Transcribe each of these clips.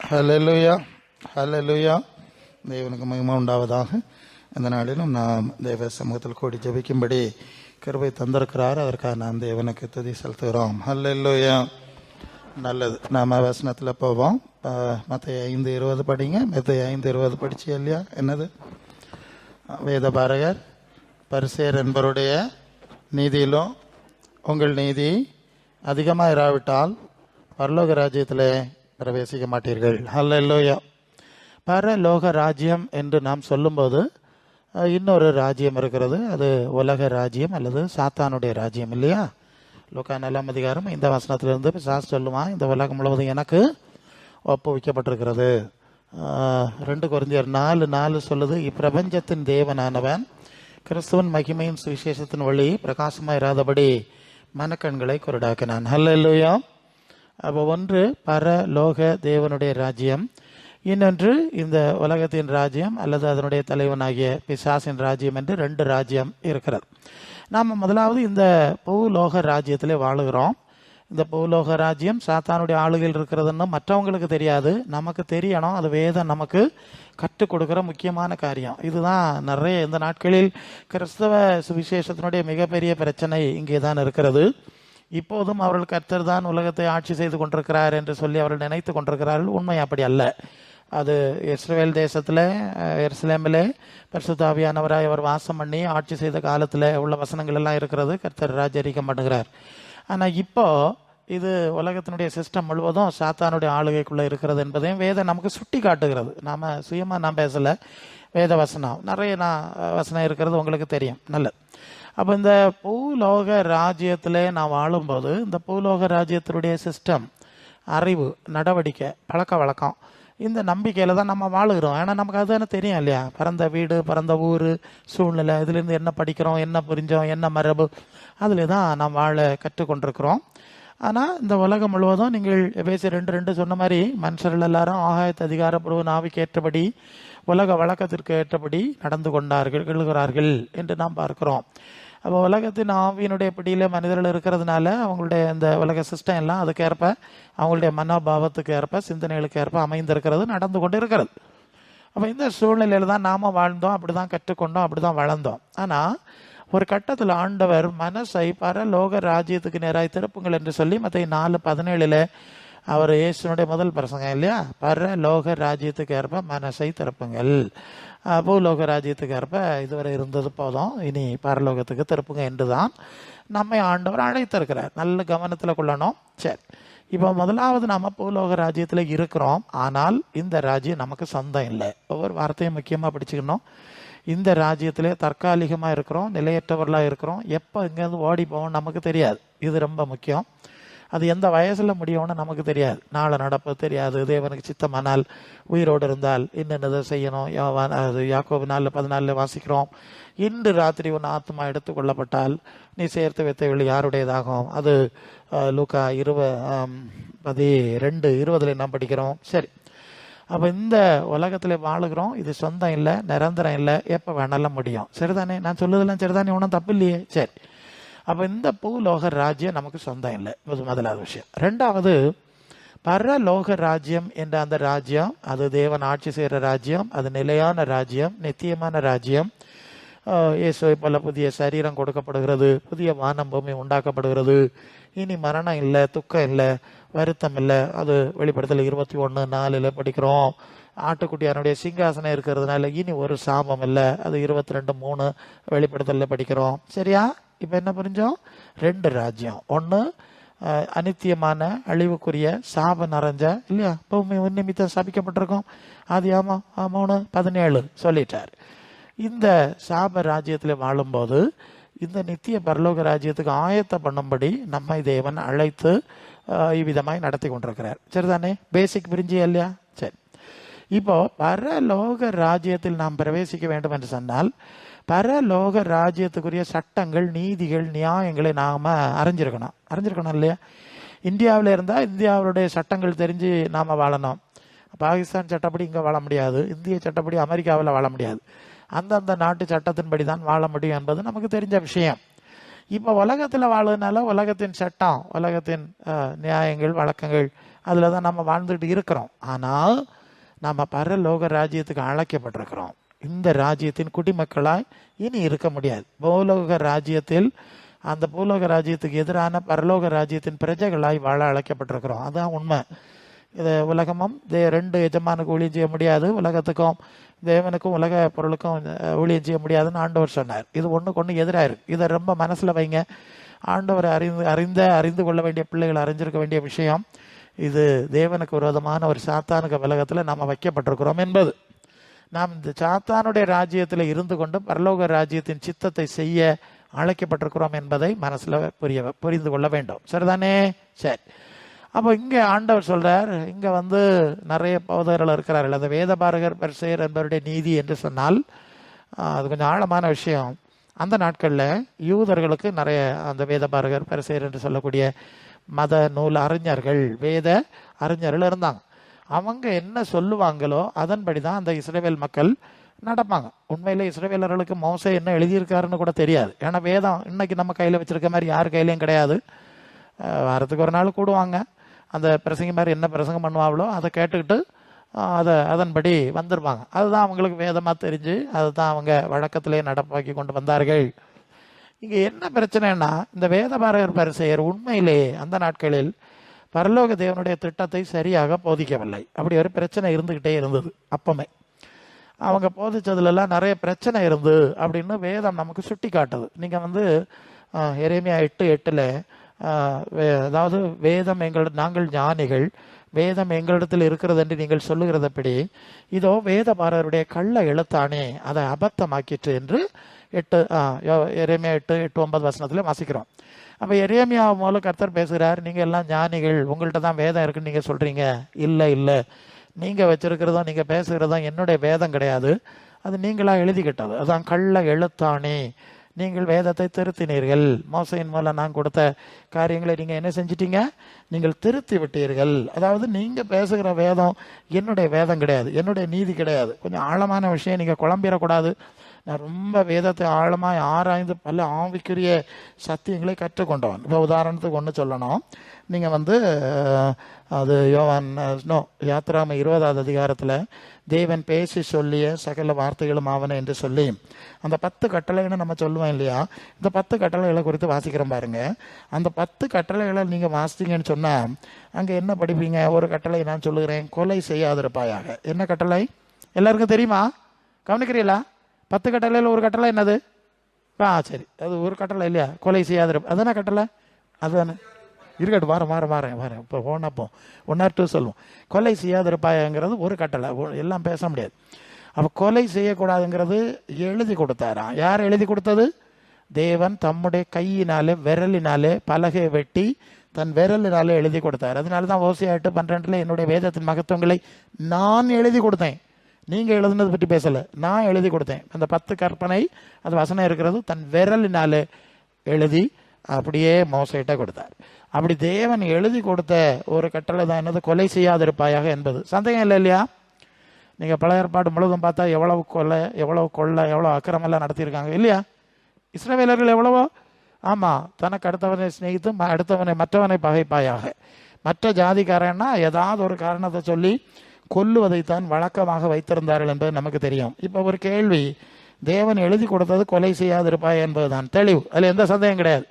ஹல்லேலூயா, ஹல்லேலூயா. தேவனுக்கு மகிமை உண்டாவதாக. இந்த நாளிலும் நாம் தேவ சமூகத்தில் கூடி ஜெபிக்கும்படி கிருபை தந்திருக்கிறார். அதற்காக நாம் தேவனுக்கு துதி செலுத்துகிறோம். ஹல்லேலூயா. நல்லது. நாம் வசனத்தில் போவோம். மத்தேயு 5:20 படிங்க. மத்தேயு 5:20 படிச்சு இல்லையா? என்னது? வேத பாரகர் பரிசேயர் என்பவருடைய நீதியிலும் உங்கள் நீதி அதிகமாக இராவிட்டால் பரலோக ராஜ்யத்தில் பிரவேசிக்க மாட்டீர்கள். ஹல்லேலூயா. பரலோக ராஜ்யம் என்று நாம் சொல்லும்போது இன்னொரு ராஜ்யம் இருக்கிறது. அது உலக ராஜ்யம் அல்லது சாத்தானுடைய ராஜ்யம் இல்லையா? லூக்கா 4 அதிகாரம் இந்த வசனத்திலிருந்து பிசாசு சொல்லுவான், இந்த உலகம் முழுவதும் எனக்கு ஒப்புவிக்கப்பட்டிருக்கிறது. 2 கொரிந்தியர் 4:4 சொல்லுது, இப்பிரபஞ்சத்தின் தேவனானவன் கிறிஸ்துவன் மகிமையின் சுவிசேஷத்தின் வழி பிரகாசமாக இராதபடி மனக்கண்களை குருடாக்கினான். ஹல்லேலூயா. அப்போ ஒன்று பரலோக தேவனுடைய ராஜ்யம், இன்னொன்று இந்த உலகத்தின் ராஜ்யம் அல்லது அதனுடைய தலைவனாகிய பிசாசின் ராஜ்யம் என்று 2 ராஜ்யம் இருக்கிறது. நாம் முதலாவது இந்த பூலோக ராஜ்யத்திலே வாழுகிறோம். இந்த பூலோக ராஜ்யம் சாத்தானுடைய ஆளுகையில் இருக்கிறதுன்னு மற்றவங்களுக்கு தெரியாது, நமக்கு தெரியணும். அது வேதம் நமக்கு கற்றுக் கொடுக்குற முக்கியமான காரியம். இதுதான் நிறைய இந்த நாட்களில் கிறிஸ்தவ சுவிசேஷத்தினுடைய மிகப்பெரிய பிரச்சனை இங்கே தான் இருக்கிறது. இப்போதும் அவர்கள் கர்த்தர் தான் உலகத்தை ஆட்சி செய்து கொண்டிருக்கிறார் என்று சொல்லி அவர்கள் நினைத்து கொண்டிருக்கிறார்கள். உண்மை அப்படி அல்ல. அது இஸ்ரவேல் தேசத்தில் எருசலேமிலே பரிசுத்த ஆவியானவராய் அவர் வாசம் பண்ணி ஆட்சி செய்த காலத்தில் உள்ள வசனங்கள் எல்லாம் இருக்கிறது. கர்த்தர் ராஜரிகம் பண்ணுகிறார். ஆனால் இப்போ இது உலகத்தினுடைய சிஸ்டம் முழுவதும் சாத்தானுடைய ஆளுகைக்குள்ளே இருக்கிறது என்பதையும் வேதம் நமக்கு சுட்டி காட்டுகிறது. நாம் சுயமாக நான் பேசலை, வேத வசனம் நிறைய வசனம் இருக்கிறது உங்களுக்கு தெரியும். நல்லது. அப்போ இந்த பூலோக ராஜ்யத்தில் நான் வாழும்போது இந்த பூலோக ராஜ்யத்தினுடைய சிஸ்டம், அறிவு, நடவடிக்கை, பழக்க வழக்கம், இந்த நம்பிக்கையில் தான் நம்ம வாழுகிறோம். ஏன்னா நமக்கு அதுதானே தெரியும் இல்லையா? பிறந்த வீடு, பிறந்த ஊர், சூழ்நிலை, இதுலேருந்து என்ன படிக்கிறோம், என்ன புரிஞ்சோம், என்ன மரபு, அதில் தான் நாம் வாழ கற்றுக்கொண்டிருக்கிறோம். ஆனால் இந்த உலகம் முழுவதும் நீங்கள் எபேசியர் 2:2 சொன்ன மாதிரி மனுஷர்கள் எல்லாரும் ஆகாயத்து அதிகாரப்பூர்வ நாவிக்கு ஏற்றபடி உலக வழக்கத்திற்கு ஏற்றபடி நடந்து கொள்கிறார்கள் என்று நாம் பார்க்கிறோம். அப்போ உலகத்தின் ஆவியினுடைய பிடியில் மனிதர்கள் இருக்கிறதுனால அவங்களுடைய இந்த உலக சிஸ்டம் எல்லாம் அதுக்கேற்ப அவங்களுடைய மனோபாவத்துக்கு ஏற்ப சிந்தனைகளுக்கு ஏற்ப அமைந்திருக்கிறது, நடந்து கொண்டு இருக்கிறது. அப்போ இந்த சூழ்நிலையில் தான் நாம் வாழ்ந்தோம், அப்படி தான் கற்றுக்கொண்டோம், அப்படி தான் வளர்ந்தோம். ஆனால் ஒரு கட்டத்தில் ஆண்டவர் மனசை பரலோக ராஜ்யத்துக்கு நேராய் திருப்புங்கள் என்று சொல்லி மத்தேயு 4:17 அவர் இயேசுனுடைய முதல் பிரசங்கம் இல்லையா? பரலோக ராஜ்யத்துக்கு ஏற்ப மனசை திருப்புங்கள். பூலோக ராஜ்யத்துக்கு ஏற்ப இதுவரை இருந்தது போதும், இனி பரலோகத்துக்கு திருப்புங்க என்று தான் நம்மை ஆண்டவர் அழைத்திருக்கிறார். நல்ல கவனத்தில் கொள்ளணும். சரி, இப்போ முதலாவது நாம் பூலோக ராஜ்யத்தில் இருக்கிறோம். ஆனால் இந்த ராஜ்யம் நமக்கு சொந்தம் இல்லை. ஒவ்வொரு வார்த்தையும் முக்கியமாக படிச்சுக்கணும். இந்த ராஜ்யத்திலே தற்காலிகமாக இருக்கிறோம், நிலையற்றவர்களாக இருக்கிறோம். எப்போ இங்கேருந்து ஓடி போவோம் நமக்கு தெரியாது. இது ரொம்ப முக்கியம். அது எந்த வயசில் முடியும்னு நமக்கு தெரியாது. நாளை நடப்பு தெரியாது. தேவனுக்கு சித்தமானால் உயிரோடு இருந்தால் இன்னென்னதை செய்யணும். அது யாக்கோபு 4:14 வாசிக்கிறோம், இன்று ராத்திரி உன் ஆத்மா எடுத்துக்கொள்ளப்பட்டால் நீ சேர்த்து வைத்த வெளி யாருடையதாகும். அது லூக்கா 12:20 நாம் படிக்கிறோம். சரி, அப்போ இந்த உலகத்தில் வாழுகிறோம். இது சொந்தம் இல்லை, நிரந்தரம் இல்லை, எப்போ வேணாலும் முடியும். சரிதானே? நான் சொல்லுதெல்லாம் சரிதானே, ஒன்றும் தப்பு இல்லையே. சரி, அப்போ இந்த பூலோக ராஜ்யம் நமக்கு சொந்தம் இல்லை. இது முதலாவது விஷயம். 2வது, பரலோக ராஜ்யம் என்ற அந்த ராஜ்யம் அது தேவன் ஆட்சி செய்கிற ராஜ்யம், அது நிலையான ராஜ்யம், நித்தியமான ராஜ்யம். இயேசுவை போல புதிய சரீரம் கொடுக்கப்படுகிறது, புதிய வானம் பூமி உண்டாக்கப்படுகிறது, இனி மரணம் இல்லை, துக்கம் இல்லை, வருத்தம் இல்லை. அது வெளிப்படுத்தல் 21:4 படிக்கிறோம். ஆட்டுக்குட்டியானுடைய சிங்காசனம் இருக்கிறதுனால இனி ஒரு சாபம் இல்லை. அது 22:3 வெளிப்படுத்தலில் படிக்கிறோம். சரியா? இப்போ என்ன புரிஞ்சோம்? 2 ராஜ்யம். ஒன்று அனித்தியமான அழிவுக்குரிய சாப நிறைஞ்ச இல்லையா, பூமி நிமித்தம் சாபிக்கப்பட்டிருக்கோம். அது 3:17 சொல்லிட்டார். இந்த சாப ராஜ்யத்தில் வாழும்போது இந்த நித்திய பரலோக ராஜ்யத்துக்கு ஆயத்த பண்ணும்படி நம்மை தேவன் அழைத்து இவ்விதமாய் நடத்தி கொண்டிருக்கிறார். சரிதானே? பேசிக் புரிஞ்சு இல்லையா? சரி, இப்போ பரலோக ராஜ்யத்தில் நாம் பிரவேசிக்க வேண்டும் என்று சொன்னால் பரலோக ராஜ்யத்துக்குரிய சட்டங்கள், நீதிகள், நியாயங்களை நாம் அறிஞ்சிருக்கணும் இல்லையா? இந்தியாவில் இருந்தால் இந்தியாவுடைய சட்டங்கள் தெரிஞ்சு நாம் வாழணும். பாகிஸ்தான் சட்டப்படி இங்கே வாழ முடியாது, இந்திய சட்டப்படி அமெரிக்காவில் வாழ முடியாது. அந்தந்த நாட்டு சட்டத்தின்படி தான் வாழ முடியும் என்பது நமக்கு தெரிஞ்ச விஷயம். இப்போ உலகத்தில் வாழ்றதுனால உலகத்தின் சட்டம், உலகத்தின் நியாயங்கள், வழக்கங்கள் அதில் தான் நம்ம வாழ்ந்துட்டு இருக்கிறோம். ஆனால் நம்ம பரலோக ராஜ்யத்துக்கு அழைக்கப்பட்டிருக்கிறோம். இந்த ராஜ்யத்தின் குடிமக்களாய் இனி இருக்க முடியாது. பூலோக ராஜ்யத்தில் அந்த பூலோக ராஜ்யத்துக்கு எதிரான பரலோக ராஜ்யத்தின் பிரஜைகளாய் வாழ அழைக்கப்பட்டிருக்கிறோம். அதுதான் உண்மை. இது உலகமும் ரெண்டு எஜமானுக்கு ஊழியம் செய்ய முடியாது. உலகத்துக்கும் தேவனுக்கும் உலக பொருளுக்கும் ஊழியம் செய்ய முடியாதுன்னு ஆண்டவர் சொன்னார். இது ஒன்றுக்கு ஒன்று எதிராக இருக்கு. இதை ரொம்ப மனசில் வைங்க. ஆண்டவர் அறிந்து கொள்ள வேண்டிய பிள்ளைகள் அறிஞ்சிருக்க வேண்டிய விஷயம் இது. தேவனுக்கு விரோதமான ஒரு சாத்தானுக்கு உலகத்தில் நாம் வைக்கப்பட்டிருக்கிறோம் என்பது. நாம் இந்த சாத்தானுடைய ராஜ்யத்தில் இருந்து கொண்டு பரலோக ராஜ்யத்தின் சித்தத்தை செய்ய அழைக்கப்பட்டிருக்கிறோம் என்பதை மனசில் புரிந்து கொள்ள வேண்டும். சரிதானே? சரி. அப்போ இங்கே ஆண்டவர் சொல்றார், இங்கே நிறைய போதகர்கள் இருக்கிறார்கள். அந்த வேதபாரகர் பரிசேயர் என்பவருடைய நீதி என்று சொன்னால் அது கொஞ்சம் ஆழமான விஷயம். அந்த நாட்களில் யூதர்களுக்கு நிறைய அந்த வேதபாரகர் பரிசேயர் என்று சொல்லக்கூடிய மத நூல் அறிஞர்கள், வேத அறிஞர்கள் இருந்தாங்க. அவங்க என்ன சொல்லுவாங்களோ அதன்படி தான் அந்த இஸ்ரவேல் மக்கள் நடப்பாங்க. உண்மையிலே இஸ்ரவேலர்களுக்கு மோசே என்ன எழுதியிருக்காருன்னு கூட தெரியாது. ஏன்னா வேதம் இன்னைக்கு நம்ம கையில் வச்சிருக்க மாதிரி யார் கையிலையும் கிடையாது. வாரத்துக்கு ஒரு நாள் கூடுவாங்க. அந்த பிரசங்க மாதிரி என்ன பிரசங்கம் பண்ணுவாங்களோ அதை கேட்டுக்கிட்டு அதன்படி வந்துருவாங்க. அதுதான் அவங்களுக்கு வேதமாக தெரிஞ்சு அதை தான் அவங்க வழக்கத்திலே நடப்பாக்கி கொண்டு வந்தார்கள். இங்கே என்ன பிரச்சனைன்னா, இந்த வேதபாரகர் பரிசேயர் உண்மையிலே அந்த நாட்களில் பரலோக தேவனுடைய திட்டத்தை சரியாக போதிக்கவில்லை. அப்படி ஒரு பிரச்சனை இருந்துக்கிட்டே இருந்தது. அப்பமே அவங்க போதிச்சதுலலாம் நிறைய பிரச்சனை இருந்து அப்படின்னு வேதம் நமக்கு சுட்டி காட்டுது. நீங்கள் எரேமியா 8:8 அதாவது வேதம் நாங்கள் ஞானிகள், வேதம் எங்களிடத்தில் இருக்கிறது என்று நீங்கள் சொல்லுகிறதப்படி இதோ வேதபாரருடைய கள்ள எழுத்தானே அதை அபத்தமாக்கிற்று என்று எரேமியா 8:9 வசனத்தில் வாசிக்கிறோம். அப்போ எரேமியா மூலம் கர்த்தர் பேசுகிறார், நீங்கள் எல்லாம் ஞானிகள், உங்கள்கிட்ட தான் வேதம் இருக்குன்னு நீங்கள் சொல்கிறீங்க. இல்லை, நீங்கள் வச்சிருக்கிறதும் நீங்கள் பேசுகிறதும் என்னுடைய வேதம் கிடையாது, அது நீங்களாக எழுதிக்கிட்டது. அதான் கள்ள எழுத்தானே, நீங்கள் வேதத்தை திருத்தினீர்கள். மோசையின் மூலம் நான் கொடுத்த காரியங்களை நீங்கள் என்ன செஞ்சிட்டீங்க? நீங்கள் திருத்தி விட்டீர்கள். அதாவது நீங்கள் பேசுகிற வேதம் என்னுடைய வேதம் கிடையாது, என்னுடைய நீதி கிடையாது. கொஞ்சம் ஆழமான விஷயம், நீங்கள் குழம்பிடக்கூடாது. நான் ரொம்ப வேதத்தை ஆழமாக ஆராய்ந்து பல ஆவிக்குரிய சத்தியங்களை கற்றுக்கொண்டவன். இப்போ உதாரணத்துக்கு ஒன்று சொல்லணும். நீங்கள் அது யாத்திராம 20வது அதிகாரத்தில் தேவன் பேசி சொல்லிய சகல வார்த்தைகளும் ஆவன என்று சொல்லி அந்த 10 கட்டளைன்னு நம்ம சொல்லுவோம் இல்லையா? இந்த 10 கட்டளைகளை குறித்து வாசிக்கிறோம் பாருங்க. அந்த 10 கட்டளைகளை நீங்கள் வாசித்தீங்கன்னு சொன்னால் அங்கே என்ன படிப்பீங்க? ஒரு கட்டளை நான் சொல்லுகிறேன், கொலை செய்யாதிருப்பாயாக. என்ன கட்டளை? எல்லாருக்கும் தெரியுமா? கவனிக்கிறீங்களா? 10 கட்டளையில் ஒரு கட்டளை என்னது? சரி, அது ஒரு கட்டளை இல்லையா? கொலை செய்யாதிருப்பா. அதுதானே கட்டளை? அதுதானே? இருக்கட்டும், வரேன். இப்போ போனப்போ 1 or 2 சொல்லுவோம். கொலை செய்யாதிருப்பாயங்கிறது ஒரு கட்டளை, எல்லாம் பேச முடியாது. அப்போ கொலை செய்யக்கூடாதுங்கிறது எழுதி கொடுத்தாராம். யார் எழுதி கொடுத்தது? தேவன் தம்முடைய கையினாலே விரலினாலே பலகை வெட்டி தன் விரலினாலே எழுதி கொடுத்தார். அதனால தான் ஓசியா 8:12 என்னுடைய வேதத்தின் மகத்துவங்களை நான் எழுதி கொடுத்தேன். நீங்கள் எழுதுனது பற்றி பேசலை, நான் எழுதி கொடுத்தேன். அந்த 10 கற்பனை அது வசனம் இருக்கிறது தன் விரலினாலே எழுதி அப்படியே மோசையிட்ட கொடுத்தார். அப்படி தேவன் எழுதி கொடுத்த ஒரு கட்டளை தான் என்னது? கொலை செய்யாதிருப்பாயாக என்பது. சந்தேகம் இல்லை இல்லையா? நீங்கள் பழைய ஏற்பாடு முழுவதும் பார்த்தா எவ்வளவு கொலை, எவ்வளவு கொள்ளை, எவ்வளோ அக்கிரமெல்லாம் நடத்தியிருக்காங்க இல்லையா? இஸ்ரவேலர்கள் எவ்வளவோ, ஆமாம், தனக்கு அடுத்தவனை சிநேகித்து மற்றவனை பகைப்பாயாக. மற்ற ஜாதிக்காரன்னா ஏதாவது ஒரு காரணத்தை சொல்லி கொல்லுவதைத்தான் வழக்கமாக வைத்திருந்தார்கள் என்பது நமக்கு தெரியும். இப்போ ஒரு கேள்வி, தேவன் எழுதி கொடுத்தது கொலை செய்யாதிருப்பாய் என்பதுதான் தெளிவு, அதில் எந்த சந்தேகம் கிடையாது.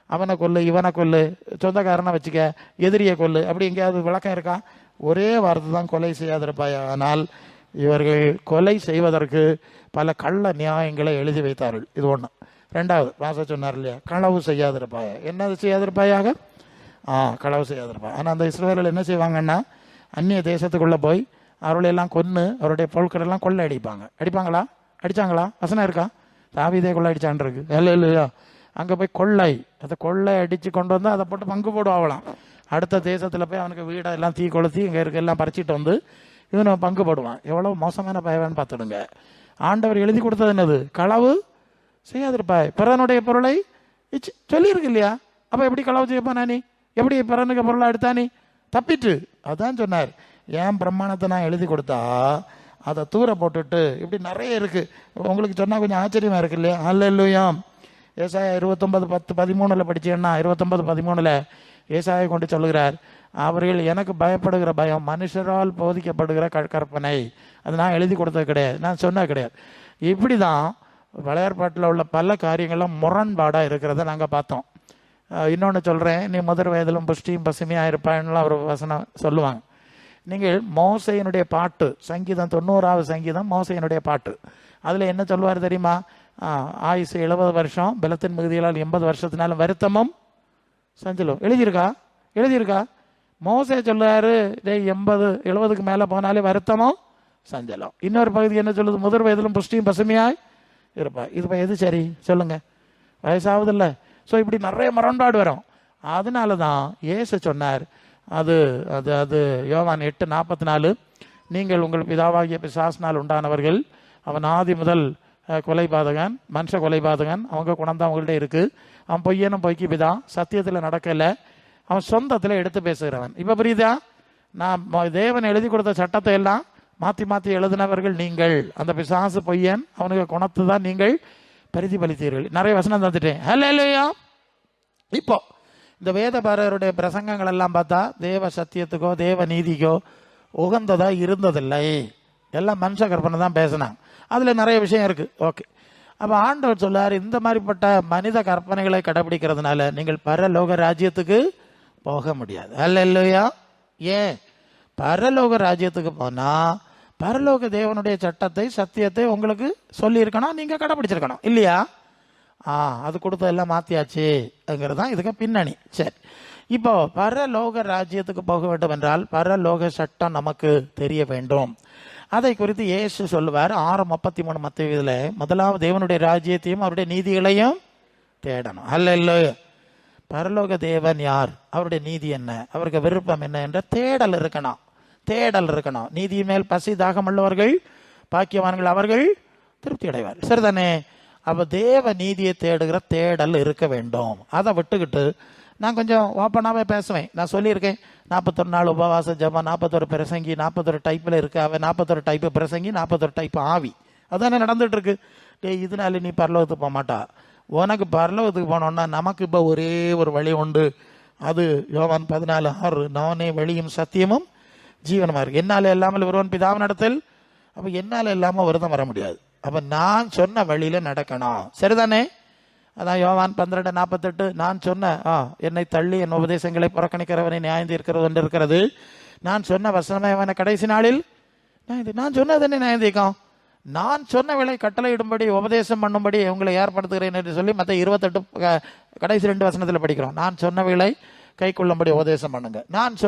அவனை கொல்லு, இவனை கொல்லு, சொந்தக்காரனை வச்சுக்க, எதிரியை கொல்லு, அப்படி எங்கேயாவது விளக்கம் இருக்கா? ஒரே வார்த்தை தான், கொலை செய்யாதிருப்பாய். ஆனால் இவர்கள் கொலை செய்வதற்கு பல கள்ள நியாயங்களை எழுதி வைத்தார்கள். இது ஒன்று. ரெண்டாவது வாச சொன்னார் இல்லையா, களவு செய்யாதிருப்பாய். என்னது செய்யாதிருப்பாயாக? களவு செய்யாதிருப்பாய். ஆனால் அந்த இஸ்ரவேலர்கள் என்ன செய்வாங்கன்னா, அந்நிய தேசத்துக்குள்ளே போய் அவர்களையெல்லாம் கொன்று அவருடைய பொருட்களெல்லாம் கொள்ளை அடிப்பாங்களா? அடித்தாங்களா? வசனம் இருக்கா? தாவீதே கொள்ளை அடிச்சான் இருக்கு இல்லையா? அங்கே போய் அதை கொள்ளை அடித்து கொண்டு வந்து அதை போட்டு பங்கு போடுவாங்களாம். அடுத்த தேசத்தில் போய் அவனுக்கு வீடெல்லாம் தீ கொளுத்தி இங்கே எல்லாம் பறிச்சிட்டு இவனை பங்கு போடுவான். எவ்வளோ மோசமான பயவான்னு பார்த்துடுங்க. ஆண்டவர் எழுதி கொடுத்தது என்னது? களவு செய்யாதிருப்பாய். பிறனுடைய பொருளை சொல்லியிருக்கு இல்லையா? அப்போ எப்படி களவு செய்யப்பா? நீ எப்படி பிறனுக்கு பொருளை எடுத்தா? நீ தப்பிட்டு. அதான் சொன்னார், ஏன் பிரமாணத்தை நான் எழுதி கொடுத்தா அதை தூர போட்டுட்டு இப்படி நிறைய இருக்கு. உங்களுக்கு சொன்னால் கொஞ்சம் ஆச்சரியமா இருக்கு இல்லையா? அல்லேலூயா. ஏசாயா 29:10-13 படிச்சீங்கன்னா 29:13 ஏசாயை கொண்டு சொல்லுகிறார், அவர்கள் எனக்கு பயப்படுகிற பயம் மனுஷரால் போதிக்கப்படுகிற கற்பனை. அது நான் எழுதி கொடுத்தது கிடையாது, நான் சொன்னது கிடையாது. இப்படி தான் பழையாற்பாட்டில் உள்ள பல காரியங்களும் முரண்பாடாக இருக்கிறத நாங்கள் பார்த்தோம். இன்னொன்று சொல்கிறேன், நீ முதல் வயதிலும் புஷ்டியும் பசுமையாக இருப்பான்லாம் ஒரு வசனம் சொல்லுவாங்க. நீங்கள் மோசையினுடைய பாட்டு, சங்கீதம் 90வது சங்கீதம் மோசையினுடைய பாட்டு, அதில் என்ன சொல்லுவார் தெரியுமா? ஆயுசு 70 வருஷம், பலத்தின் மிகுதிகளால் 80 வருஷத்தினாலும் வருத்தமும் சஞ்சலம். எழுதியிருக்கா? மோசே சொல்லுவாரு, 80-70க்கு மேலே போனாலே வருத்தமும் சஞ்சலம். இன்னொரு பகுதி என்ன சொல்லுது? முதல் வயதிலும் புஷ்டியும் பசுமையாய் இருப்பா. இது எது சரி சொல்லுங்க? வயசாகுதில்ல. ஸோ இப்படி நிறைய முரண்பாடு வரும். அதனால தான் இயேசு சொன்னார், அது அது அது யோவான் 8:44, நீங்கள் உங்கள் பிதாவாகிய பிசாசினால் உண்டானவர்கள், அவன் ஆதி முதல் கொலைபாதகன், மனுஷ கொலைபாதகன், அவங்க குணம் தான் அவங்கள்ட்ட இருக்கு. அவன் பொய்யனும் பொய்க்கு பிதா, சத்தியத்தில் நடக்கலை, அவன் சொந்தத்தில் எடுத்து பேசுகிறவன். இப்போ புரியுதா? நான் தேவன் எழுதி கொடுத்த சட்டத்தை எல்லாம் மாற்றி மாற்றி எழுதினவர்கள் நீங்கள். அந்த பிசாசு பொய்யன், அவனுக்கு குணத்தை தான் நீங்கள் பிரதிபலித்தீர்கள். நிறைய வசனம் தந்துட்டேன். ஹல்லேலூயா. இப்போ இந்த வேதபாரருடைய பிரசங்கங்கள் எல்லாம் பார்த்தா தேவ சத்தியத்துக்கோ தேவ நீதிக்கோ உகந்ததா இருந்ததில்லை. எல்லாம் மனுஷ கற்பனை தான் பேசினாங்க. அதில் நிறைய விஷயம் இருக்குது. ஓகே, அப்போ ஆண்டவர் சொல்லார், இந்த மாதிரிப்பட்ட மனித கற்பனைகளை கடைபிடிக்கிறதுனால நீங்கள் பரலோக ராஜ்யத்துக்கு போக முடியாது. ஹல்லேலூயா. ஏன்? பரலோக ராஜ்யத்துக்கு போனால் பரலோக தேவனுடைய சட்டத்தை சத்தியத்தை உங்களுக்கு சொல்லியிருக்கணும், நீங்கள் கடைபிடிச்சிருக்கணும் இல்லையா? அது கொடுத்ததெல்லாம் மாற்றியாச்சுங்கிறது தான் இதுக்கு பின்னணி. சரி, இப்போ பரலோக ராஜ்யத்துக்கு போக வேண்டும் என்றால் பரலோக சட்டம் நமக்கு தெரிய வேண்டும். அதை குறித்து இயேசு சொல்லுவார் 6:33 மத்தேயுவில், முதலாவது தேவனுடைய ராஜ்யத்தையும் அவருடைய நீதிகளையும் தேடணும். ஹல்லேலூயா. பரலோக தேவன் யார், அவருடைய நீதி என்ன, அவருக்கு விருப்பம் என்ன என்ற தேடல் இருக்கணும். நீதி மேல் பசி தாகம் உள்ளவர்கள் பாக்கியவான்கள், அவர்கள் திருப்தி அடைவார். சரிதானே? அப்போ தேவ நீதியை தேடுகிற தேடல் இருக்க வேண்டும். அதை விட்டுக்கிட்டு நான் கொஞ்சம் ஓப்பனாகவே பேசுவேன். நான் சொல்லியிருக்கேன், 41 நாள் உபவாச ஜபம், 41 பிரசங்கி, 41 டைப்பில் இருக்காவே, 41 டைப்பு பிரசங்கி, 41 டைப்பு ஆவி. அதுதானே நடந்துட்டு இருக்கு. இதனால நீ பரலோகத்துக்கு போக மாட்டா. உனக்கு பரலோகத்துக்கு போனோம்னா நமக்கு இப்போ ஒரே ஒரு வழி உண்டு. அது யோவான் 14:6, நானே வழியும் சத்தியமும் ஜீவனமாக இருக்கு. என்னால் இல்லாமல் ஒருவன் பிதாவின் இடத்தில். அப்போ என்னால் இல்லாமல் விரதம் வர முடியாது. அப்போ நான் சொன்ன வழியில் நடக்கணும். சரிதானே? அதான் யோவான் 12:48, நான் சொன்ன என்னை தள்ளி என் உபதேசங்களை புறக்கணிக்கிறவனை நியாயம் தீர்க்கிறது என்று இருக்கிறது. நான் சொன்ன வசனமே அவனை கடைசி நாளில் நான் சொன்னது என்ன நியாயம் தீர்க்கும்? நான் சொன்ன வேலை கட்டளையிடும்படி உபதேசம் பண்ணும்படி உங்களை ஏற்படுத்துகிறேன் என்று சொல்லி மற்ற 28 கடைசி 2 வசனத்தில் படிக்கிறோம். நான் சொன்ன வேலை கை கொள்ளும்படி உபதேசம் பண்ணுங்க. நான்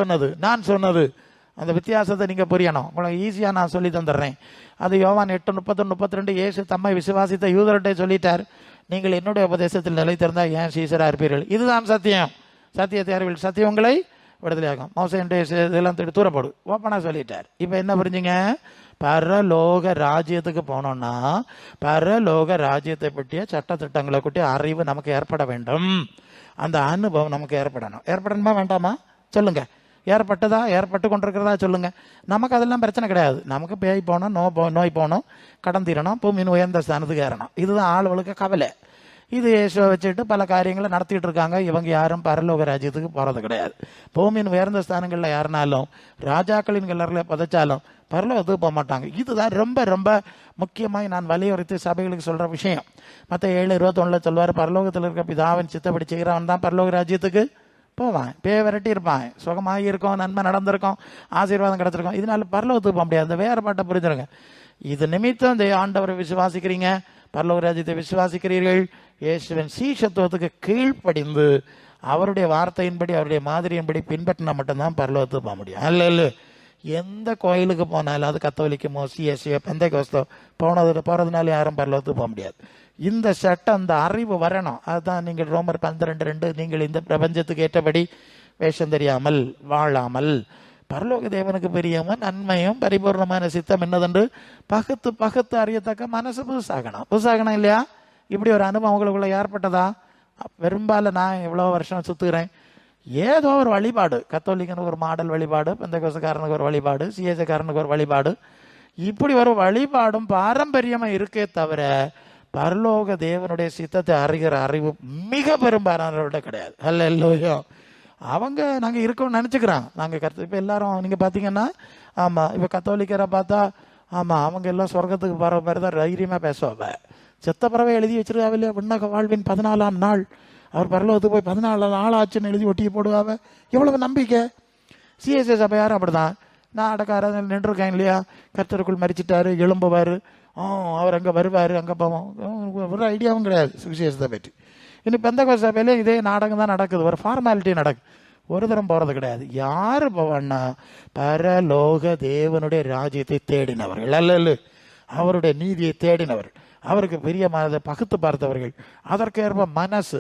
சொன்னது அந்த வித்தியாசத்தை நீங்கள் புரியணும். உங்களுக்கு ஈஸியாக நான் சொல்லி தந்துடுறேன். அது யோவான் 8:31-32 இயேசு தம்மை விசுவாசித்த யூதர்கிட்ட சொல்லிட்டார், நீங்கள் என்னுடைய உபதேசத்தில் நிலைத்திருந்தால் ஏன் சீசராக இருப்பீர்கள். இதுதான் சத்தியம். சத்தியத்தை அறிவில் சத்தியம் உங்களை விடுதலையாகும். மோசையுடைய இதெல்லாம் தூரப்படு ஓப்பனாக சொல்லிட்டார். இப்போ என்ன புரிஞ்சுங்க? பரலோக ராஜ்யத்துக்கு போனோம்னா பரலோக ராஜ்யத்தை பற்றிய சட்டத்திட்டங்களை பற்றி அறிவு நமக்கு ஏற்பட வேண்டும். அந்த அனுபவம் நமக்கு ஏற்படணுமா வேண்டாமா சொல்லுங்க? ஏற்பட்டு கொண்டிருக்கிறதா சொல்லுங்க? நமக்கு அதெல்லாம் பிரச்சனை கிடையாது. நமக்கு பேய் போகணும், நோய் போகணும், கடன் தீரணும், பூமியின் உயர்ந்த ஸ்தானத்துக்கு ஏறணும். இதுதான் ஆளுகளுக்கு கவலை. இது இயேசுவை வச்சுட்டு பல காரியங்களை நடத்திட்டு இருக்காங்க. இவங்க யாரும் பரலோக ராஜ்யத்துக்கு போகிறது கிடையாது. பூமியின் உயர்ந்த ஸ்தானங்களில் யாருனாலும் ராஜாக்களின் கல்லறையில் புதைச்சாலும் பரலோகத்துக்கு போக மாட்டாங்க. இதுதான் ரொம்ப ரொம்ப முக்கியமாக நான் வலியுறுத்தி சபைகளுக்கு சொல்கிற விஷயம். மற்ற 7:21 சொல்வார், பரலோகத்தில் இருக்க பிதாவின் சித்தப்படி செய்கிறவன் தான் பரலோக ராஜ்யத்துக்கு போவான். பேய் விரட்டி இருப்பான், சுகமாகி இருக்கும், நன்மை நடந்திருக்கும், ஆசீர்வாதம் கிடச்சிருக்கும். இதனால பரலோகத்துக்கு போக முடியாது. அந்த வேறுபாட்டை புரிஞ்சுருங்க. இது நிமித்தம் இந்த ஆண்டவரை விசுவாசிக்கிறீங்க, பரலோக ராஜ்யத்தை விசுவாசிக்கிறீர்கள். இயேசுவின் சீஷத்துவத்துக்கு கீழ்ப்படிந்து அவருடைய வார்த்தையின்படி அவருடைய மாதிரியின்படி பின்பற்றினா மட்டும்தான் பரலோகத்துக்கு போக முடியும். அல்ல எந்த கோயிலுக்கு போனாலும், அது கத்தோலிக்கமோ சிஎஸ்சியோ பெந்தைகோஸ்தோ போகிறதுனால யாரும் பரலோகத்துக்கு போக முடியாது. இந்த சட்டம், இந்த அறிவு வரணும். அதுதான் நீங்கள் ரோமர் 12:2, நீங்கள் இந்த பிரபஞ்சத்துக்கு ஏற்றபடி வேஷம் தெரியாமல் வாழாமல் பரலோக தேவனுக்கு பெரியமோ நன்மையும் பரிபூர்ணமான சித்தம் என்னதென்று பகுத்து அறியத்தக்க மனசு புதுசாகணும் இல்லையா? இப்படி ஒரு அனுபவம் உங்களுக்குள்ள ஏற்பட்டதா? பெரும்பாலும் நான் எவ்வளோ வருஷம் சுற்றுகிறேன், ஏதோ ஒரு வழிபாடு, கத்தோலிக்கனுக்கு ஒரு மாடல் வழிபாடு, பெந்தகோஸ்தக்காரனுக்கு ஒரு வழிபாடு, சிஎஸ்ஐக்காரனுக்கு ஒரு வழிபாடு, இப்படி ஒரு வழிபாடும் பாரம்பரியமாக இருக்கே தவிர பரலோக தேவனுடைய சித்தத்தை அறிகிற அறிவு மிக பெரும்பாலானவர்களோட கிடையாது. அல்லேலூயா. அவங்க நாங்கள் இருக்கோம்னு நினச்சிக்கிறாங்க. நாங்கள் கருத்து இப்போ எல்லாரும் நீங்கள் பார்த்தீங்கன்னா, ஆமாம், இப்போ கத்தோலிக்கரை பார்த்தா ஆமாம் அவங்க எல்லாம் சொர்க்கத்துக்கு போகிற மாதிரி தான் தைரியமாக பேசுவாங்க. செத்த பறவை எழுதி வச்சிருக்காவ இல்லையா, விண்ணக வாழ்வின் 14ஆம் நாள் அவர் பரலோகத்துக்கு போய் 14 நாள் ஆச்சுன்னு எழுதி ஒட்டி போடுவாங்க. எவ்வளவு நம்பிக்கை. சிஎஸ்ஐ சபையாரும் அப்படிதான். நான் அடக்கார நின்றுருக்கேன் இல்லையா, கர்த்தருக்குள் மறிச்சிட்டாரு, எழும்புவார், அவர் அங்கே வருவார், அங்கே போவோம், ஒரு ஐடியாவும் கிடையாது சுவிசேஷத்தை பற்றி. இன்னும் பெந்தகோஸ்து சபையிலே இதே நாடகம் தான் நடக்குது, ஒரு ஃபார்மாலிட்டி நடக்குது, ஒரு தரம் போகிறது கிடையாது. யார் போவான்னா பரலோக தேவனுடைய ராஜ்யத்தை தேடினவர்கள், அல்ல அவருடைய நீதியை தேடினவர்கள், அவருக்கு பிரியமானதை பகுத்து பார்த்தவர்கள், அதற்கேற்ப மனசு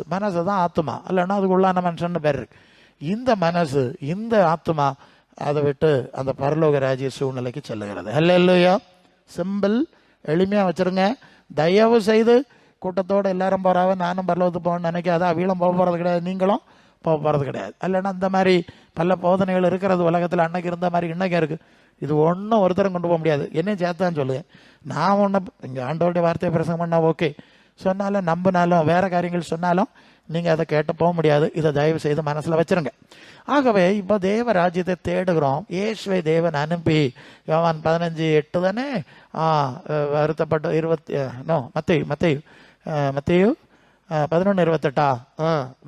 தான் ஆத்மா, இல்லைன்னா அதுக்குள்ளான மனுஷன்னு பேர் இருக்கு. இந்த மனசு, இந்த ஆத்மா அதை விட்டு அந்த பரலோக ராஜ்ய சூழ்நிலைக்கு செல்லுகிறது. அல்லேலூயா. சிம்பிள், எளிமையாக வச்சுருங்க. தயவு செய்து கூட்டத்தோடு எல்லாரும் போகிறாவ நானும் பரலோகத்துக்கு போகணும்னு நினைக்காத, அவியலும் போக போகிறது கிடையாது, நீங்களும் போக போகிறது கிடையாது. இல்லைன்னா இந்த மாதிரி பல போதனைகள் இருக்கிறது உலகத்தில், அன்னைக்கு இருந்த மாதிரி இன்னைக்கு இருக்குது. இது ஒன்றும் ஒருத்தரும் கொண்டு போக முடியாது. என்னையும் சேர்த்தான் சொல்லுவேன். நான் ஒன்று இங்கே ஆண்டவருடைய வார்த்தையை பிரசங்கம் பண்ணால் ஓகே, சொன்னாலும் நம்பினாலும் வேறு காரியங்கள் சொன்னாலும் நீங்கள் அதை கேட்டு போக முடியாது. இதை தயவு செய்து மனசில் வச்சுருங்க. ஆகவே இப்போ தேவ ராஜ்யத்தை தேடுகிறோம். இயேசுவை தேவன் அனுப்பி, யோவான் 15:8 தானே, வருத்தப்பட்டு மத்தேயு 11:28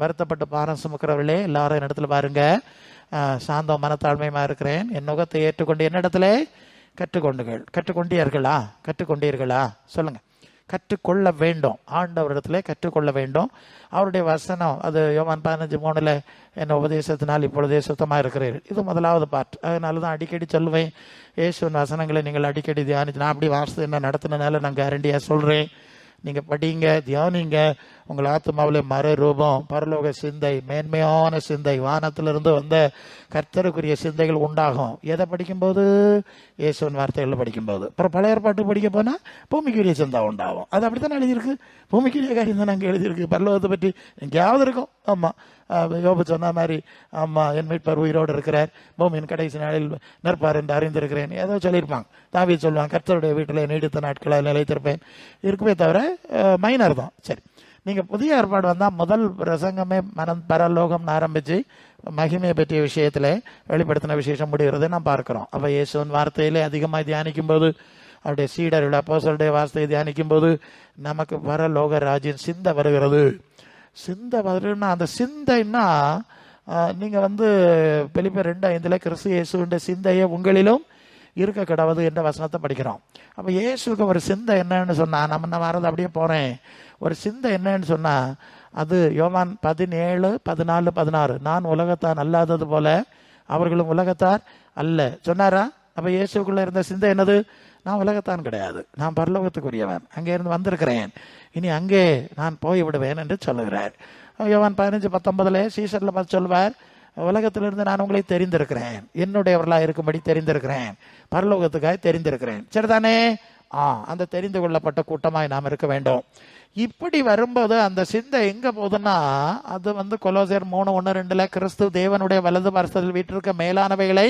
வருத்தப்பட்டு பாரம் சுமக்கிறவர்களே எல்லாரும் என் இடத்துல பாருங்க, சாந்தம் மனத்தாழ்மையுமா இருக்கிறேன், என் நுகத்தை ஏற்றுக்கொண்டு என்னிடத்துல கற்றுக்கொண்டீர்களா சொல்லுங்க. கற்றுக்கொள்ள வேண்டும், ஆண்டவரிடத்துல கற்றுக்கொள்ள வேண்டும். அவருடைய வசனம் அது யோவான் 15:3 என்ன உபதேசத்தினால் இப்பொழுதே சுத்தமாக இருக்கிறீர்கள். இது முதலாவது பார்ட். அதனால தான் அடிக்கடி சொல்லுவேன், இயேசுவின் வசனங்களை நீங்கள் அடிக்கடி தியானிச்சு, நான் அப்படி வாசத்தை என்ன நடத்தினால நான் கேரண்டியாக சொல்கிறேன். நீங்கள் படிங்க, தியானிங்க, உங்கள் ஆத்மாவிலே மறு ரூபம், பரலோக சிந்தை, மேன்மையான சிந்தை, வானத்திலிருந்து வந்த கர்த்தருக்குரிய சிந்தைகள் உண்டாகும். எதை படிக்கும்போது? இயேசுவின் வார்த்தைகளில் படிக்கும்போது. அப்புறம் பழைய ஏற்பாட்டு படிக்க போனால் பூமிக்குரிய சிந்தை உண்டாகும். அது அப்படி தானே எழுதியிருக்கு, பூமிக்குரிய காரியம் தான் அங்கே எழுதியிருக்கு. பரலோகத்தை பற்றி எங்கேயாவது இருக்கும். ஆமாம், யோபு சொன்ன மாதிரி, ஆமாம், என் மீட்பர் உயிரோடு இருக்கிறார், பூமியின் கடைசி நாளில் நிற்பார் என்று அறிந்திருக்கிறேன், ஏதோ சொல்லியிருப்பாங்க. தாவீது சொல்லுவாங்க, கர்த்தருடைய வீட்டில் நீடித்த நாட்களால் நிலைத்திருப்பேன். இருக்குமே தவிர மைனர் தான். சரி, நீங்கள் புதிய ஏற்பாடு வந்தால் முதல் பிரசங்கமே பரலோகம்னு ஆரம்பித்து மகிமையை பற்றிய விஷயத்தில் வெளிப்படுத்தின விசேஷம் முடிகிறது நான் பார்க்குறோம். அப்போ இயேசுவின் வார்த்தையிலே அதிகமாக தியானிக்கும் போது, அவருடைய சீடர்கள் அப்போஸ்தலருடைய வார்த்தையை தியானிக்கும் போது நமக்கு பரலோக ராஜ்யம் சிந்தை வருகிறது. சிந்தை வருதுன்னா, அந்த சிந்தைன்னா நீங்கள் பிலிப்பியர் 2:5 கிறிஸ்து இயேசுவின் சிந்தையை உங்களிலும் இருக்க கிடவது என்ற வசனத்தை படிக்கிறோம். அப்போ இயேசுக்கு ஒரு சிந்தை என்னன்னு சொன்னால், நம்ம வரது அப்படியே போகிறேன், ஒரு சிந்தை என்னன்னு சொன்னால், அது யோவான் 17:14-16 நான் உலகத்தான் அல்லாதது போல அவர்களும் உலகத்தார் அல்ல சொன்னாரா? அப்போ இயேசுக்குள்ளே இருந்த சிந்தை என்னது? நான் உலகத்தான் கிடையாது, நான் பரலோகத்துக்குரியவன், அங்கே இருந்து வந்திருக்கிறேன், இனி அங்கே நான் போய் விடுவேன் என்று சொல்லுகிறார். யோவான் 15:19 சீசரில் பார்த்து சொல்வார், உலகத்திலிருந்து நான் உங்களை தெரிந்திருக்கிறேன், என்னுடையவர்களாக இருக்கும்படி தெரிந்திருக்கிறேன், பரலோகத்துக்காக தெரிந்திருக்கிறேன். சரிதானே? அந்த தெரிந்து கொள்ளப்பட்ட கூட்டமாய் நாம் இருக்க வேண்டும். இப்படி வரும்போது அந்த சிந்தை எங்க போகுதுன்னா, அது கொலோசியர் 3:1-2 கிறிஸ்து தேவனுடைய வலது பார்சத்தில் வீட்டிருக்க மேலானவைகளை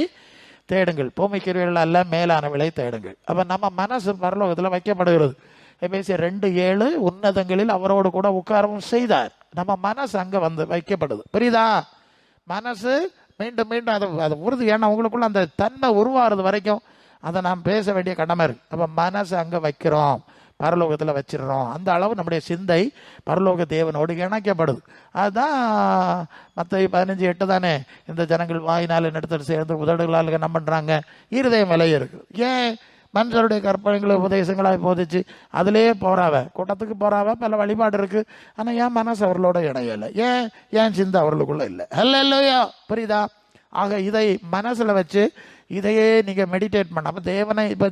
தேடுங்கள், பூமிக்குரியவர்கள் அல்ல, மேலானவைகளை தேடுங்கள். அப்ப நம்ம மனசு பரலோகத்தில் வைக்கப்படுகிறது. எபேசியர் 2:7 உன்னதங்களில் அவரோடு கூட உட்காரவும் செய்தார். நம்ம மனசு அங்க வைக்கப்படுது. புரியுதா? மனசு மீண்டும் மீண்டும் அது உறுதி. ஏன்னா உங்களுக்குள்ள அந்த தன்மை உருவாகிறது வரைக்கும் அதை நாம் பேச வேண்டிய கடமை இருக்கு. அப்போ மனசு அங்கே வைக்கிறோம், பரலோகத்தில் வச்சிடறோம். அந்த அளவு நம்முடைய சிந்தை பரலோக தேவனோடு இணைக்கப்படுது. அதுதான் மத்தேயு 15:8 தானே, இந்த ஜனங்கள் வாயினால் என்னிடத்தில் சேர்ந்து உதடுகளால் என்ன பண்ணுறாங்க, இருதயம் விலைய இருக்குது. ஏன்? மனுஷருடைய கற்பனைகளை உபதேசங்களாக போதிச்சு அதிலே போறாவ, கூட்டத்துக்கு போறாவ, பல வழிபாடு இருக்கு. ஆனால் ஏன் மனசு அவர்களோட இணையலை? ஏன் சிந்தை அவர்களுக்குள்ள இல்லை? அல்லேலூயா. புரியுதா? ஆக இதை மனசில் வச்சு இதையே நீங்கள் மெடிடேட் பண்ண. அப்போ தேவனை இப்போ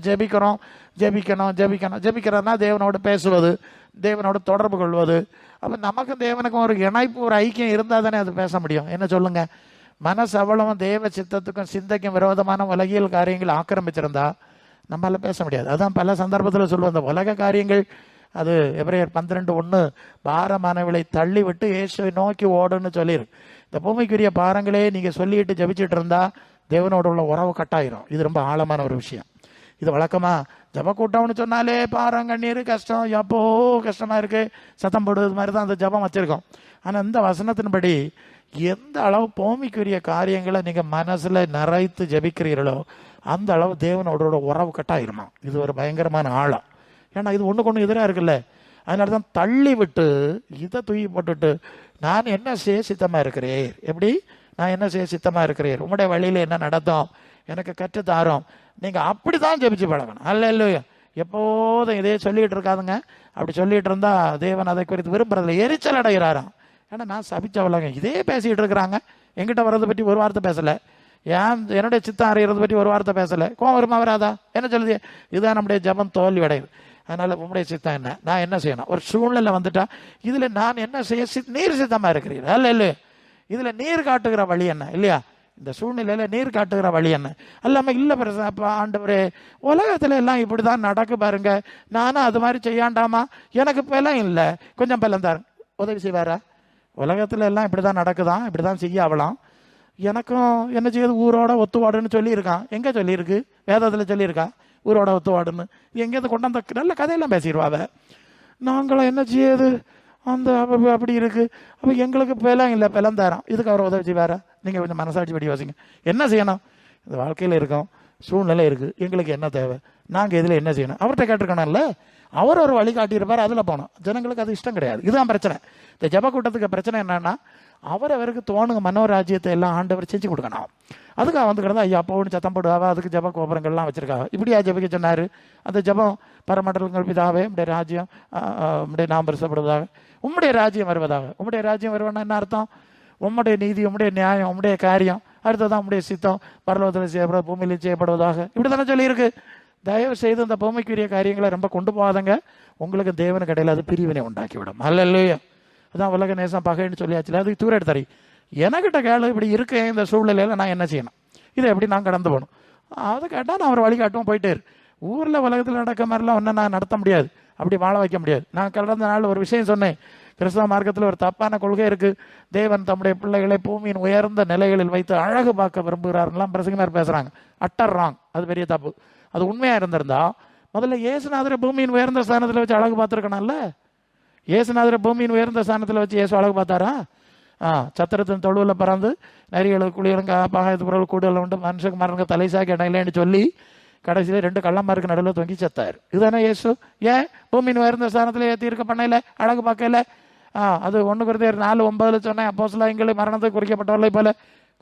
ஜெபிக்கிறோன்னா தேவனோடு பேசுவது, தேவனோடு தொடர்பு கொள்வது. அப்போ நமக்கும் தேவனுக்கும் ஒரு இணைப்பு, ஒரு ஐக்கியம் இருந்தால் தானே அது பேச முடியும். என்ன சொல்லுங்க? மனசு அவ்வளவும் தேவ சித்தத்துக்கும் சிந்தைக்கும் விரோதமான உலகியல் காரியங்கள் ஆக்கிரமிச்சிருந்தா நம்மளால பேச முடியாது. அதான் பல சந்தர்ப்பத்தில் சொல்லுவோம், அந்த உலக காரியங்கள், அது எபிரேயர் 12:1 பாரமானவளை தள்ளி விட்டு இயேசுவை நோக்கி ஓடுன்னு சொல்லிடு. இந்த பூமிக்குரிய பாரங்களே நீங்கள் சொல்லிட்டு ஜபிச்சுட்டு இருந்தா தேவனோட உள்ள உறவு கட்டாயிரும். இது ரொம்ப ஆழமான ஒரு விஷயம். இது வழக்கமாக ஜப கூட்டம்னு சொன்னாலே பாரம், கண்ணீர், கஷ்டம், எப்போ கஷ்டமாக இருக்குது, சத்தம் போடுவது மாதிரி தான் அந்த ஜபம் வச்சுருக்கோம். ஆனால் இந்த வசனத்தின்படி எந்த அளவு பூமிக்குரிய காரியங்களை நீங்க மனசுல நிறைத்து ஜெபிக்கிறீர்களோ அந்த அளவு தேவனோட உறவு கட்டாயிருமா. இது ஒரு பயங்கரமான ஆழம். ஏன்னா இது ஒண்ணுக்கு ஒண்ணு எதிராக இருக்குல்ல. அதனாலதான் தள்ளி விட்டு இதை தூக்கி போட்டுட்டு நான் என்ன செய்ய சித்தமா இருக்கிறேன், எப்படி நான் என்ன செய்ய சித்தமா இருக்கிறேன், உங்களுடைய வழியில என்ன நடத்தும் எனக்கு கற்றுத்தாரோம். நீங்க அப்படித்தான் ஜெபிச்சு பழகணும். அல்லேலூயா. எப்போதும் இதே சொல்லிட்டு இருக்காதுங்க. அப்படி சொல்லிட்டு இருந்தா தேவன் அதை குறித்து விரும்புறதுல எரிச்சல் அடைகிறாராம். ஏன்னா நான் சபிச்சவளங்க இதே பேசிட்டு இருக்கிறாங்க, என்கிட்ட வர்றதை பற்றி ஒரு வார்த்தை பேசல, என்னுடைய சித்தம் அறியறதை பற்றி ஒரு வார்த்தை பேசல. கோவம் வருமா வராதா? என்ன சொல்லுது? இதுதான் நம்முடைய ஜபம் தோல்வி அடையுது. அதனால உங்களுடைய சித்தம் என்ன, நான் என்ன செய்யணும்? ஒரு சூழ்நிலை வந்துட்டா இதுல நான் என்ன செய்ய நீர் சித்தமா இருக்கிறீர்கள் அல்ல இல்லையா? இதுல நீர் காட்டுகிற வழி என்ன இல்லையா? இந்த சூழ்நிலையில நீர் காட்டுகிற வழி என்ன அல்லாம இல்ல ஆண்டவரே உலகத்துல எல்லாம் இப்படிதான் நடக்கு பாருங்க, நானும் அது மாதிரி செய்யாண்டாமா, எனக்கு பலம் இல்லை, கொஞ்சம் பலம் தாரு, உதவி செய்வாரா? உலகத்துல எல்லாம் இப்படிதான் நடக்குதான், இப்படிதான் செய்ய ஆகலாம், எனக்கும் என்ன செய்யுது, ஊரோட ஒத்துவாடுன்னு சொல்லியிருக்கான். எங்க சொல்லியிருக்கு? வேதத்துல சொல்லியிருக்கா ஊரோட ஒத்துவாடுன்னு? எங்கேயாவது கொண்டாந்த நல்ல கதையெல்லாம் பேசிடுவாவ. நாங்களும் என்ன செய்யுது அந்த அப்படி இருக்கு, அப்போ எங்களுக்கு பலம் இல்லை, பலம் தரோம், இதுக்கு அவர் உதவி செய்வாரா? நீங்கள் கொஞ்சம் மனசாட்சி படி யோசிங்க. என்ன செய்யணும்? இந்த வாழ்க்கையில் இருக்கோம், சூழ்நிலை இருக்குது, எங்களுக்கு என்ன தேவை, நாங்கள் இதில் என்ன செய்யணும்? அவர்கிட்ட கேட்டிருக்கணும்ல. அவர் ஒரு வழி காட்டியிருப்பார், அதில் போனோம். ஜனங்களுக்கு அது இஷ்டம் கிடையாது. இதுதான் பிரச்சனை. இந்த ஜப கூட்டத்துக்கு பிரச்சனை என்னன்னா, அவருக்கு தோணுங்க மனோராஜ்யத்தை எல்லாம் ஆண்டவர் செஞ்சு கொடுக்கணும். அதுக்காக வந்து கிடந்தா ஐயா அப்போன்னு சத்தம் போடுவாங்க, அதுக்கு ஜப கோபுரங்கள்லாம் வச்சிருக்காங்க. இப்படியா ஜபிக்க சொன்னார்? அந்த ஜபம் பரமண்டலங்கள் பிதாவே உம்முடைய ராஜ்யம் உம்முடைய நாம் பெருசப்படுவதாக, உம்முடைய ராஜ்யம் வருவதாக. உம்முடைய ராஜ்யம் வருவதுன்னா என்ன அர்த்தம்? உம்முடைய நீதி, உம்முடைய நியாயம், உம்முடைய காரியம், அடுத்ததான் உம்முடைய சித்தம் பரலோகத்தில் செய்யப்படுவது பூமியிலும் செய்யப்படுவதாக. இப்படி தானே சொல்லியிருக்கு. தயவு செய்து இந்த பூமிக்குரிய காரியங்களை ரொம்ப கொண்டு போகாதங்க, உங்களுக்கு தேவனுக்கு இடையில அது பிரிவினை உண்டாக்கிவிடும். அல்லேலூயா. அதான் உலக நேசம் பகைன்னு சொல்லியாச்சுல, அதுக்கு தூர எடுத்தாரி. எனக்கிட்ட கேளு, இப்படி இருக்கேன் இந்த சூழ்நிலையில நான் என்ன செய்யணும், இதை எப்படி நான் கடந்து போகணும், அதை கேட்டால் நான் அவர் வழிகாட்டும் போயிட்டே இரு. ஊரில் உலகத்தில் நடக்க மாதிரிலாம் ஒன்றும் நான் நடத்த முடியாது, அப்படி வாழ வைக்க முடியாது. நான் கடந்த நாள் ஒரு விஷயம் சொன்னேன். கிறிஸ்தவ மார்க்கத்தில் ஒரு தப்பான கொள்கை இருக்கு. தேவன் தம்முடைய பிள்ளைகளை பூமியின் உயர்ந்த நிலைகளில் வைத்து அழகு பார்க்க விரும்புகிறாருலாம் பிரசங்கமார் பேசுறாங்க. Utter wrong. அது பெரிய தப்பு. அது உண்மையா இருந்திருந்தா முதல்ல இயேசுநாதரை பூமியின் உயர்ந்த ஸ்தானத்தில் வச்சு அழகு பார்த்துருக்கணும்ல. இயேசுநாதரை பூமியின் உயர்ந்த ஸ்தானத்தில் வச்சு இயேசு அழகு பார்த்தாரா? சத்திரத்தின் தொழுவில் பறந்து நரிகளுக்கு குளியலுங்க பாகாயத்து குரல் கூடுதல் உண்டு மனுஷகுமாரனுங்க தலைசாக்கி இடையிலேன்னு சொல்லி கடைசியில் 2 கள்ளமாருக்கு நடுவில் தொங்கி செத்தார். இதுதானே இயேசு. ஏன் பூமியின் உயர்ந்த ஸ்தானத்தில் ஏற்றி இருக்க பண்ணல, அழகு பார்க்கல? அது 1 Corinthians 4:9 சொன்னேன். அப்போஸ்தலர்கள் மரணத்தை குறிக்கப்பட்டவர்களை போல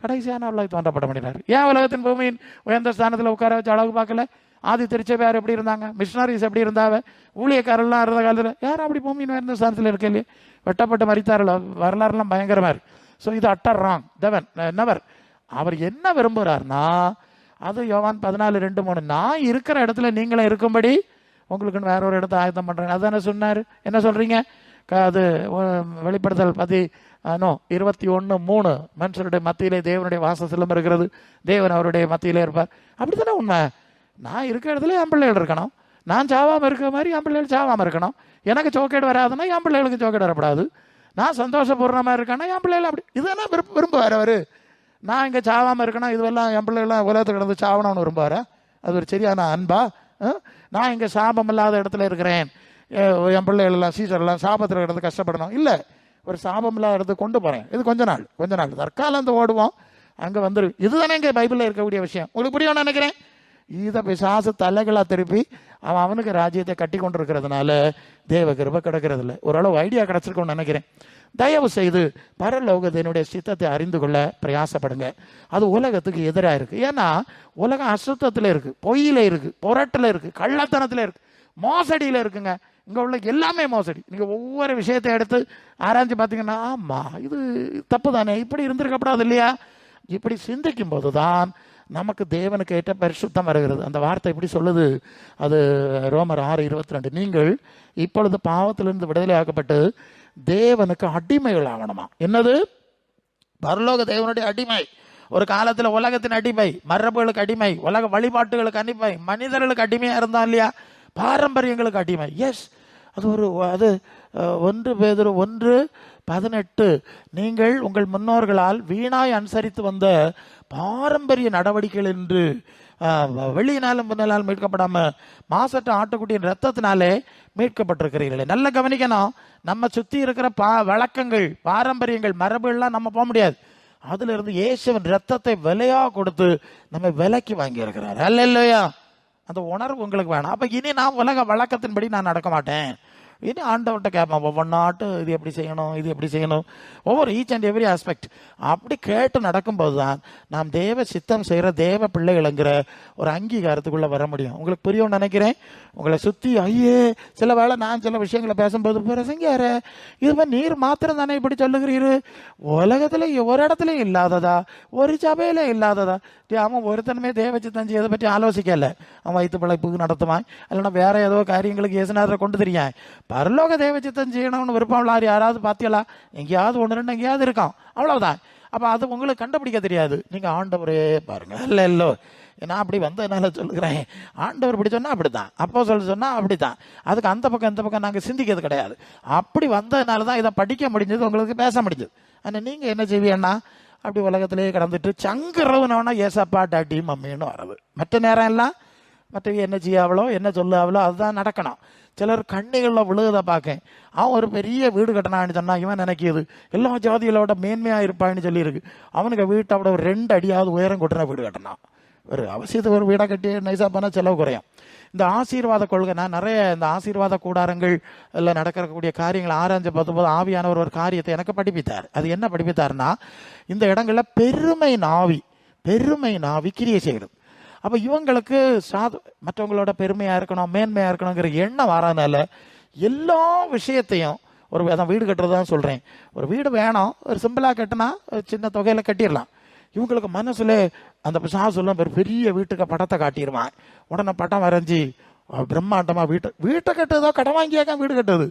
கடைசியானவர்களை தோன்றப்பட முடியாது. ஏன் உலகத்தின் பூமியின் உயர்ந்த ஸ்தானத்தில் உட்கார வச்சு அழகு பார்க்கல? ஆதி திருச்சபையார் எப்படி இருந்தாங்க, மிஷினரிஸ் எப்படி இருந்தாவ, ஊழியக்காரெல்லாம் இருந்த காலத்தில் யாரும் அப்படி பூமியின் உயர்ந்த ஸ்தானத்தில் இருக்க இல்லையே, வெட்டப்பட்டு மரித்தார்கள். வரலாறுலாம் பயங்கரமா இருக்கு. ஸோ இது அட்டர் ராங். தேவன் நெவர். அவர் என்ன விரும்புகிறார்னா, அது யோவான் 14:2-3, நான் இருக்கிற இடத்துல நீங்களும் இருக்கும்படி உங்களுக்குன்னு வேற ஒரு இடத்த ஆயத்தம் பண்றேன். அதுதானே சொன்னார். என்ன சொல்றீங்க? அது வெளிப்படுத்தல் 21:3, மனுஷருடைய மத்தியிலே தேவனுடைய வாசஸ்தலம் இருக்கிறது, தேவன் அவருடைய மத்தியிலே இருப்பார். அப்படித்தானே உண்மை. நான் இருக்கிற இடத்துல என் பிள்ளைகள் இருக்கணும், நான் சாவாமல் இருக்கிற மாதிரி என் பிள்ளைகள் சாவாமல் இருக்கணும். எனக்கு சோக்கேடு வராதுன்னா என் பிள்ளைகளுக்கு சோக்கேடு வரப்படாது. நான் சந்தோஷபூர்ணமாக இருக்கேன்னா என் பிள்ளைகள் அப்படி இதுதானே விரும்புவார் அவர். நான் இங்கே சாவாமல் இருக்கணும், இதுவெல்லாம் என் பிள்ளைகள்லாம் உலகத்துக்கு கிடந்து சாவணும்னு விரும்புவார். அது ஒரு சரியான அன்பா? நான் இங்கே சாபம் இல்லாத இடத்துல இருக்கிறேன், என் பிள்ளைகள் எல்லாம் சீசர்லாம் சாபத்தில் கிடந்து கஷ்டப்படணும் இல்லை, ஒரு சாபம் இல்லாத இடத்துக்கு கொண்டு போகிறேன். இது கொஞ்ச நாள் தற்காலம் ஓடுவோம், அங்கே வந்துடும். இதுதானே இங்கே பைபிளில் இருக்கக்கூடிய விஷயம். உங்களுக்கு புரியும்னு நினைக்கிறேன். இதை பிசாசு தலைகளாக திருப்பி அவனுக்கு ராஜ்யத்தை கட்டி கொண்டு இருக்கிறதுனால தேவ கிருபை கிடக்கிறது இல்லை. ஓரளவு ஐடியா கிடச்சிருக்கோன்னு நினைக்கிறேன். தயவு செய்து பரலோகத்தினுடைய சித்தத்தை அறிந்து கொள்ள பிரயாசப்படுங்க. அது உலகத்துக்கு எதிராக இருக்கு. ஏன்னா உலகம் அசுத்தத்தில் இருக்கு, பொய்யில இருக்கு, புரட்டில் இருக்கு, கள்ளத்தனத்தில் இருக்கு, மோசடியில் இருக்குங்க. இங்கே உள்ள எல்லாமே மோசடி. நீங்கள் ஒவ்வொரு விஷயத்தை எடுத்து ஆராய்ச்சி பார்த்தீங்கன்னா, ஆமாம் இது தப்பு தானே, இப்படி இருந்திருக்கப்படாது இல்லையா? இப்படி சிந்திக்கும் போது தான் நமக்கு தேவனுக்கு ஏற்ற பரிசுத்தம் வருகிறது. அந்த வார்த்தை இப்படி சொல்லுது, அது ரோமர் 6:22, நீங்கள் இப்பொழுது பாவத்திலிருந்து விடுதலை ஆக்கப்பட்டு தேவனுக்கு அடிமைகள் ஆகணுமா. என்னது? பரலோக தேவனுடைய அடிமை. ஒரு காலத்தில் உலகத்தின் அடிமை, மரபுகளுக்கு அடிமை, உலக வழிபாட்டுகளுக்கு அடிமை, மனிதர்களுக்கு அடிமையா இருந்தா இல்லையா, பாரம்பரியங்களுக்கு அடிமை. எஸ், அது 1 பேதுரு 1:18, நீங்கள் உங்கள் முன்னோர்களால் வீணாய் அனுசரித்து வந்த பாரம்பரிய நடவடிக்கைகள் என்று வெள்ளியினாலும் பொன்னினாலும் மீட்கப்படாம மாசற்ற ஆட்டுக்குட்டியின் ரத்தத்தினாலே மீட்கப்பட்டிருக்கிறீர்களே. நல்ல கவனிக்கணும், நம்ம சுத்தி இருக்கிற வழக்கங்கள், பாரம்பரியங்கள், மரபுகள்லாம் நம்ம போக முடியாது. அதுல இருந்து இயேசுவின் ரத்தத்தை விலையா கொடுத்து நம்ம விலைக்கு வாங்கி இருக்கிறார். அல்லேலூயா. அந்த உணர்வு உங்களுக்கு வேணும். அப்ப இனி நான் உலக வழக்கத்தின்படி நான் நடக்க மாட்டேன். இனி ஆண்டவர்கிட்ட கேட்பேன், ஒவ்வொன்னாட்டு இது எப்படி செய்யணும், இது எப்படி செய்யணும், ஒவ்வொரு ஈச் அண்ட் எவ்ரி ஆஸ்பெக்ட் அப்படி கேட்டு நடக்கும்போது தான் நாம் தேவ சித்தம் செய்கிற தேவ பிள்ளைகள்ங்கிற ஒரு அங்கீகாரத்துக்குள்ளே வர முடியும். உங்களுக்கு புரியும்னு நினைக்கிறேன். உங்களை சுற்றி ஐயே சில வேளை நான் சில விஷயங்களை பேசும்போது பிரசங்கியார இது நீர் மாத்திரம் தானே இப்படி சொல்லுகிறீரு, உலகத்தில் ஒரு இடத்துலையும் இல்லாததா, ஒரு சபையில இல்லாததா? அவன் ஒருத்தனுமே தேவ சித்தம் செய்யதை பற்றி ஆலோசிக்கல. அவன் வயிற்று பிழைப்புக்கு நடத்துவான், இல்லைன்னா வேற ஏதோ காரியங்களுக்கு இயேசுநாதரை கொண்டு தெரியான். பரலோக தேவ சித்தம் செய்யணும்னு விருப்பம் யாராவது பார்த்தீங்களா? எங்கேயாவது ஒன்று ரெண்டு எங்கேயாவது இருக்கான், அவ்வளவுதான். அப்போ அது உங்களுக்கு கண்டுபிடிக்க தெரியாது. நீங்கள் ஆண்டவரே பாருங்க. இல்லை இல்லோ, நான் அப்படி வந்ததுனால சொல்லுகிறேன், ஆண்டவர் இப்படி சொன்னால் அப்படித்தான், அப்போ சொன்னால் அப்படித்தான். அதுக்கு அந்த பக்கம் இந்த பக்கம் நாங்கள் சிந்திக்கிறது கிடையாது. அப்படி வந்ததுனால தான் இதை படிக்க முடிஞ்சது, உங்களுக்கு பேச முடிஞ்சது. ஆனால் நீங்கள் என்ன செய்வீங்கன்னா, அப்படி உலகத்திலேயே கடந்துட்டு சங்குறவுனவனா ஏசப்பா டாட்டி மம்மின்னு வர்றது. மற்ற நேரம் எல்லாம் மற்றவங்க என்ன செய்யாவளோ என்ன சொல்லாவளோ அதுதான் நடக்கணும். சிலர் கண்ணிகளில் விழுகதை பார்க்கேன். அவன் ஒரு பெரிய வீடு கட்டினான்னு சொன்னால் இவன் நினைக்கிது எல்லா ஜாதிகளோட மேன்மையாக இருப்பான்னு சொல்லியிருக்கு. அவனுக்கு வீட்டோட ஒரு 2 அடியாவது உயரம் கொட்டின வீடு கட்டினான். ஒரு அவசியத்துக்கு ஒரு வீடாக கட்டி நைஸாக பண்ணால் செலவு குறையும். இந்த ஆசீர்வாத கொள்கை, நான் நிறைய இந்த ஆசீர்வாத கூடாரங்கள் இல்லை நடக்கக்கூடிய காரியங்களை ஆராய்ஞ்சு பார்த்தும்போது ஆவியானவர் ஒரு காரியத்தை எனக்கு படிப்பித்தார். அது என்ன படிப்பித்தார்னா, இந்த இடங்களில் பெருமை நாவி கிரியை செய்கிறது. அப்போ இவங்களுக்கு மற்றவங்களோட பெருமையாக இருக்கணும், மேன்மையாக இருக்கணுங்கிற எண்ணம் வராதனால எல்லா விஷயத்தையும் அதான் வீடு கட்டுறதான் சொல்கிறேன். ஒரு வீடு வேணும், ஒரு சிம்பிளாக கட்டினா ஒரு சின்ன தொகையில் கட்டிடலாம். இவங்களுக்கு மனசுல அந்த பிசாசுலாம் பெரிய வீட்டுக்கு படத்தை காட்டிடுவான். உடனே படம் வரைஞ்சி பிரம்மாண்டமா வீட்டை கட்டுதோ கடன் வாங்கியாக்கா வீடு கட்டுது.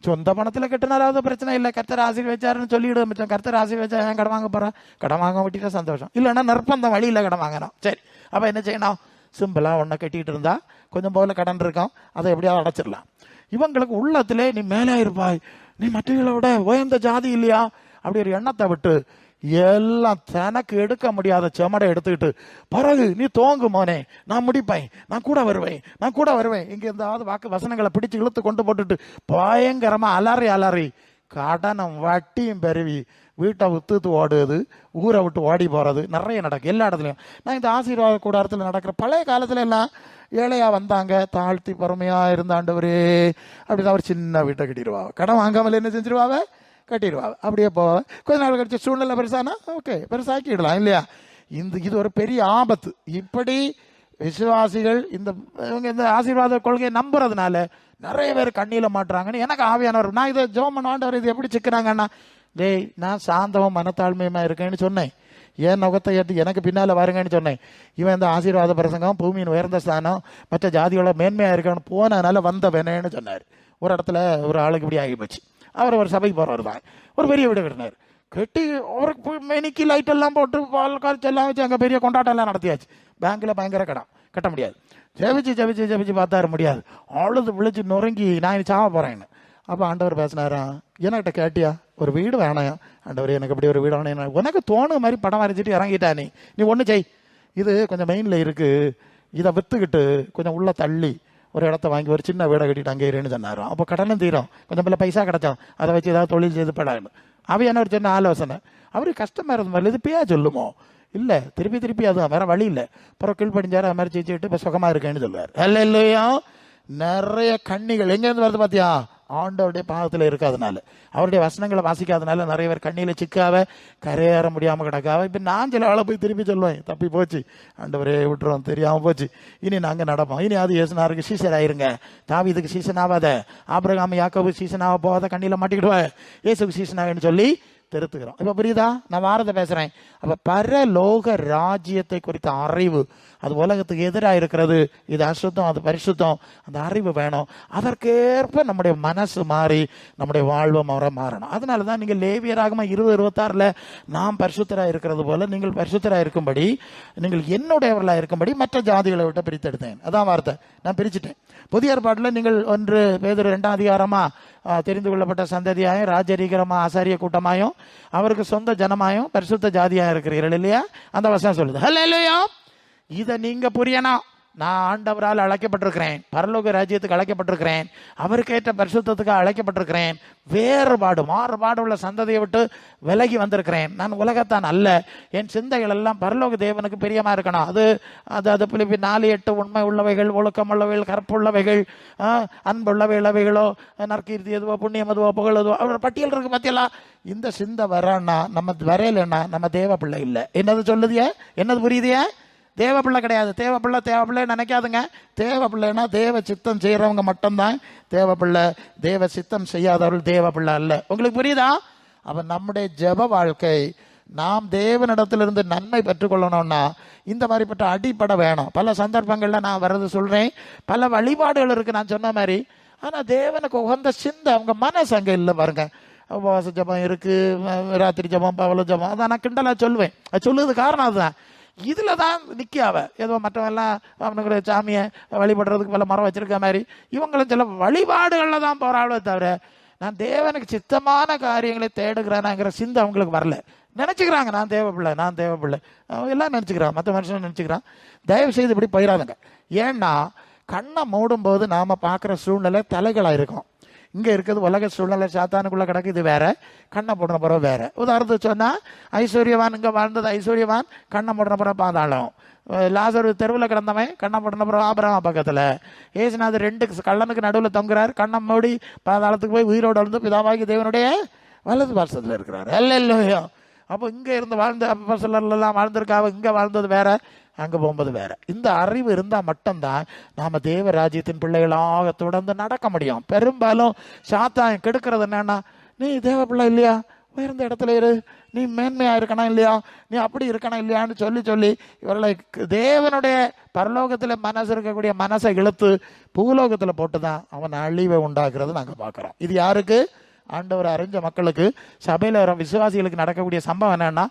சொந்த பணத்தில் கட்டினாலாவது பிரச்சனை இல்லை, கர்த்தர் ஆசீர்வதிச்சாருன்னு சொல்லிவிடு. மிச்சம் கர்த்தர் ஆசீர்வதிச்சா ஏன் கடன் வாங்க போறேன்? கடன் வாங்க விட்டிட்டா சந்தோஷம், இல்லைன்னா நிர்பந்தம் வழியில் கடன் வாங்கணும். சரி, அப்போ என்ன செய்யணும்? சிம்பிளாக ஒன்றை கட்டிட்டு இருந்தா கொஞ்சம் போல கடன் இருக்கும், அதை எப்படியாவது அடைச்சிடலாம். இவங்களுக்கு உள்ளத்திலே நீ மேலே இருப்பாய், நீ மற்றவர்களை விட உயர்ந்த ஜாதி இல்லையா, அப்படி ஒரு எண்ணத்தை விட்டு எல்லாம் தனக்கு எடுக்க முடியாத செமடை எடுத்துக்கிட்டு பிறகு நீ தோங்கு மோனே, நான் முடிப்பேன், நான் கூட வருவேன் இங்க இருந்தாவது வாக்கு வசனங்களை பிடிச்சு இழுத்து கொண்டு போட்டுட்டு பயங்கரமா அலறி கடனும் வட்டியும் பெருவி வீட்டை வித்துத்து ஓடுது, ஊரை விட்டு ஓடி போறது நிறைய நடக்கும் எல்லா இடத்துலையும். நான் இந்த ஆசீர்வாத கூடாரத்தில் நடக்கிற பழைய காலத்துல எல்லாம் ஏழையா வந்தாங்க, தாழ்த்தி பொறுமையா இருந்தாண்டவரே அப்படிதான் ஒரு சின்ன வீட்டை கட்டிடுவா, கடன் வாங்காமல் என்ன செஞ்சிருவாவ கட்டிடுவாங்க. அப்படியே போவ கொஞ்ச நாள் கழிச்சு சூழ்நிலை பெருசானா ஓகே பெருசாக்கிடலாம் இல்லையா? இது ஒரு பெரிய ஆபத்து. இப்படி விசுவாசிகள் இந்த ஆசீர்வாத கொள்கையை நம்புறதுனால நிறைய பேர் கண்ணியில மாட்டுறாங்கன்னு எனக்கு ஆவியானவர். நான் இதை ஜெபம் பண்ண ஆண்டவர் இது எப்படி சிக்கிறாங்கன்னா, டேய் நான் சாந்தமும் மனத்தாழ்மையுமா இருக்கேன்னு சொன்னேன், ஏன் நுகத்தை ஏற்றி எனக்கு பின்னால வருங்கன்னு சொன்னேன். இவன் இந்த ஆசீர்வாத பிரசங்கம் பூமியின் உயர்ந்த ஸ்தானம் மற்ற ஜாதியோட மேன்மையா இருக்கணும்னு போனதுனால வந்தவனேன்னு சொன்னார். ஒரு இடத்துல ஒரு ஆளுக்கு இப்படி ஆகி போச்சு. அவர் ஒரு சபைக்கு போறவர் தான், ஒரு பெரிய வீடு கட்டினார். கட்டி அவருக்கு மெனிக்கு லைட் எல்லாம் போட்டு பால் காய்ச்சி எல்லாம் வச்சு அங்கே பெரிய கொண்டாட்டம் எல்லாம் நடத்தியாச்சு. பேங்க்ல பயங்கர கடன், கட்ட முடியாது. ஜெபிச்சு பார்த்தாரு முடியாது, அழுது விழிச்சு நொறுங்கி நான் சாவ போறேன்னு. அப்போ ஆண்டவர் பேசினாரா, என்கிட்ட கேட்டியா ஒரு வீடு வேணாம் ஆண்டவர், எனக்கு அப்படி ஒரு வீடு வேணும், உனக்கு தோணு மாதிரி படம் வரைஞ்சிட்டு இறங்கிட்டா நீ ஒன்று செய், இது கொஞ்சம் மெயினில் இருக்கு, இதை விற்றுக்கிட்டு கொஞ்சம் உள்ள தள்ளி ஒரு இடத்த வாங்கி ஒரு சின்ன வீடை கட்டிட்டு அங்கே இருன்னு சொன்னாரோ. அப்போ கடனும் தீரும், கொஞ்சம் பிள்ளை பைசா கிடைச்சோம், அதை வச்சு ஏதாவது தொழில் செய்து படாது. அவையான ஒரு சின்ன ஆலோசனை. அவருக்கு கஷ்டமா இருந்த மாதிரி இது பேயா சொல்லுமோ, இல்லை திருப்பி அதுதான் வேற வழி இல்லை. அப்புறம் கீழ்படிஞ்சாரு, அது மாதிரி ஜெயிச்சுட்டு இப்போ சுகமா இருக்கேன்னு சொல்லுவார். இல்லையா? நிறைய கண்ணிகள் எங்கேருந்து வருது பார்த்தியா? ஆண்டவருடைய பாகத்தில் இருக்காதனால, அவருடைய வசனங்களை வாசிக்காதனால நிறைய பேர் கண்ணியில சிக்காவ கரையேற முடியாம கிடக்காவ. இப்ப நான் சில ஆளை போய் திருப்பி சொல்லுவேன், தப்பி போச்சு ஆண்டவரே விட்டுருவோம், தெரியாம போச்சு, இனி நாங்க நடப்போம், இனி அது இயேசுநாதருக்கு சீசன் ஆயிருங்க, தாவீதுக்கு சீசன் ஆகாத, ஆபிரகாம் யாக்கோபு சீசன் ஆக போகாத, கண்ணியில மாட்டிக்கிடுவ, இயேசுக்கு சீசன் ஆகுன்னு சொல்லி திருத்துக்கிறோம். இப்ப புரியுதா? நான் வாரத்தை பேசுறேன். அப்ப பரலோக ராஜ்யத்தை குறித்த அறிவு, அது உலகத்துக்கு எதிராக இருக்கிறது, இது அசுத்தம் அது பரிசுத்தம், அந்த அறிவு வேணும். அதற்கேற்ப நம்முடைய மனசு மாறி நம்முடைய வாழ்வு மாறணும். அதனாலதான் நீங்க லேவியராகம 20:26 நாம் பரிசுத்தராக இருக்கிறது போல நீங்கள் பரிசுத்தராக இருக்கும்படி, நீங்கள் என்னுடையவர்களா இருக்கும்படி மற்ற ஜாதிகளை விட்டு பிரித்தெடுத்தேன். அதான் வார்த்தை, நான் பிரிச்சுட்டேன். புதிய ஏற்பாட்டில் நீங்கள் 1 பேதுரு 2ஆம் அதிகாரமா தெரிந்து கொள்ளப்பட்ட சந்ததியாயும் ராஜரீகரமா ஆசாரிய கூட்டமாயும் அவருக்கு சொந்த ஜனமாயும் பரிசுத்த ஜாதியா இருக்கிறீர்கள் இல்லையா? அந்த வசனம் சொல்லுது. ஹல்லேலூயா. இதை நீங்க புரியணும். நான் ஆண்டவரால் அழைக்கப்பட்டிருக்கிறேன், பரலோக ராஜ்யத்துக்கு அழைக்கப்பட்டிருக்கிறேன், அவருக்கேற்ற பரிசுத்தத்துக்கு அழைக்கப்பட்டிருக்கிறேன். வேறுபாடு மாறுபாடு உள்ள சந்ததியை விட்டு விலகி வந்திருக்கிறேன். நான் உலகத்தான் அல்ல. என் சிந்தைகள் எல்லாம் பரலோக தேவனுக்கு பிரியமா இருக்கணும். அது பிலிப்பி 4:8 உண்மை உள்ளவைகள், ஒழுக்கம் உள்ளவைகள், கற்புள்ளவைகள், அன்புள்ளவைகளோ, நற்கீர்த்தி எதுவோ, புண்ணியம் எதுவோ, புகழ் எதுவோ, அவரோட பட்டியல் இருக்கு பத்தியலா. இந்த சிந்தை வரான்னா, நம்ம வரையிலன்னா நம்ம தேவ பிள்ளை இல்லை. என்னது சொல்லுதிய? என்னது புரியுதிய? தேவ பிள்ளை கிடையாது. தேவ பிள்ளை நினைக்காதுங்க. தேவ பிள்ளைன்னா தேவ சித்தம் செய்யறவங்க மட்டும்தான் தேவ பிள்ளை. தேவ சித்தம் செய்யாதவர்கள் தேவ பிள்ளை அல்ல. உங்களுக்கு புரியுதா? அப்ப நம்முடைய ஜெப வாழ்க்கை, நாம் தேவனிடத்திலிருந்து நன்மை பெற்றுக்கொள்ளணும்னா இந்த மாதிரிப்பட்ட அடிப்படை வேணும். பல சந்தர்ப்பங்கள்ல நான் வர்றது சொல்றேன், பல வழிபாடுகள் இருக்கு நான் சொன்ன மாதிரி. ஆனா தேவனுக்கு உகந்த சிந்தை அவங்க மனசு அங்க இல்லை பாருங்க. உபவாச ஜபம் இருக்கு, ராத்திரி ஜபம், பவல ஜபம், அதான் நான் கிண்டலா சொல்லுவேன். அது சொல்லுறது காரணம் அதுதான். இதுல தான் நிக்காவ. ஏதோ மற்றவெல்லாம் அவனுங்களை சாமியை வழிபடுறதுக்கு பல மரம் வச்சிருக்க மாதிரி இவங்களும் சில வழிபாடுகள்ல தான் போராடுவே தவிர, நான் தேவனுக்கு சித்தமான காரியங்களை தேடுகிறேனாங்கிற சிந்தை அவங்களுக்கு வரல. நினைச்சுக்கிறாங்க நான் தேவ பிள்ளை, நான் தேவ பிள்ளை, எல்லாம் நினைச்சுக்கிறான், மற்ற மனுஷன் நினைச்சுக்கிறான். தயவு செய்து இப்படி போயிடாதுங்க. ஏன்னா கண்ணை மூடும் போது நாம பார்க்குற சூழ்நிலை தலைகளா இருக்கும். இங்கே இருக்கிறது உலக சூழ்நிலை, சாத்தானுக்குள்ளே கிடக்கு, இது வேற. கண்ணை போடுற பிறகு வேற. உதாரணத்துக்கு சொன்னால் ஐஸ்வர்யவான் இங்கே வாழ்ந்தது ஐஸ்வர்யவான், கண்ணை போடுற பிறகு பாதாளம். லாசரு தெருவில் கிடந்தவன் கண்ணை போடுற பிறகு ஆபிரகாம் பக்கத்தில். ஏசுநாதர் 2 கள்ளனுக்கு நடுவில் தொங்குறார், கண்ணை மூடி பாதாளத்துக்கு போய் உயிரோடு வந்து பிதாவாகி தேவனுடைய வலது பாசத்தில் இருக்கிறார். அல்லேலூயா. அப்போ இங்கே இருந்து வாழ்ந்த அப்போஸ்தலர்கள்லாம் வாழ்ந்திருக்காவ, இங்கே வாழ்ந்தது வேற, அங்கே போகும்போது வேற. இந்த அறிவு இருந்தால் மட்டும்தான் நாம தேவ ராஜ்யத்தின் பிள்ளைகளாக தொடர்ந்து நடக்க முடியும். பெரும்பாலும் சாத்தான் கெடுக்கிறது என்னன்னா, நீ தேவ பிள்ளை இல்லையா, உயர்ந்த இடத்துல இரு, நீ மேன்மையா இருக்கணும் இல்லையா, நீ அப்படி இருக்கணும் இல்லையான்னு சொல்லி சொல்லி இவர்களை தேவனுடைய பரலோகத்தில் மனசு இருக்கக்கூடிய மனசை இழுத்து பூலோகத்தில் போட்டு தான் அவன் அழிவை உண்டாக்குறது நாங்கள் பார்க்குறோம். இது யாருக்கு? ஆண்டவர் அறிஞ்ச மக்களுக்கு, சபையில் வர விசுவாசிகளுக்கு நடக்கக்கூடிய சம்பவம் என்னன்னா,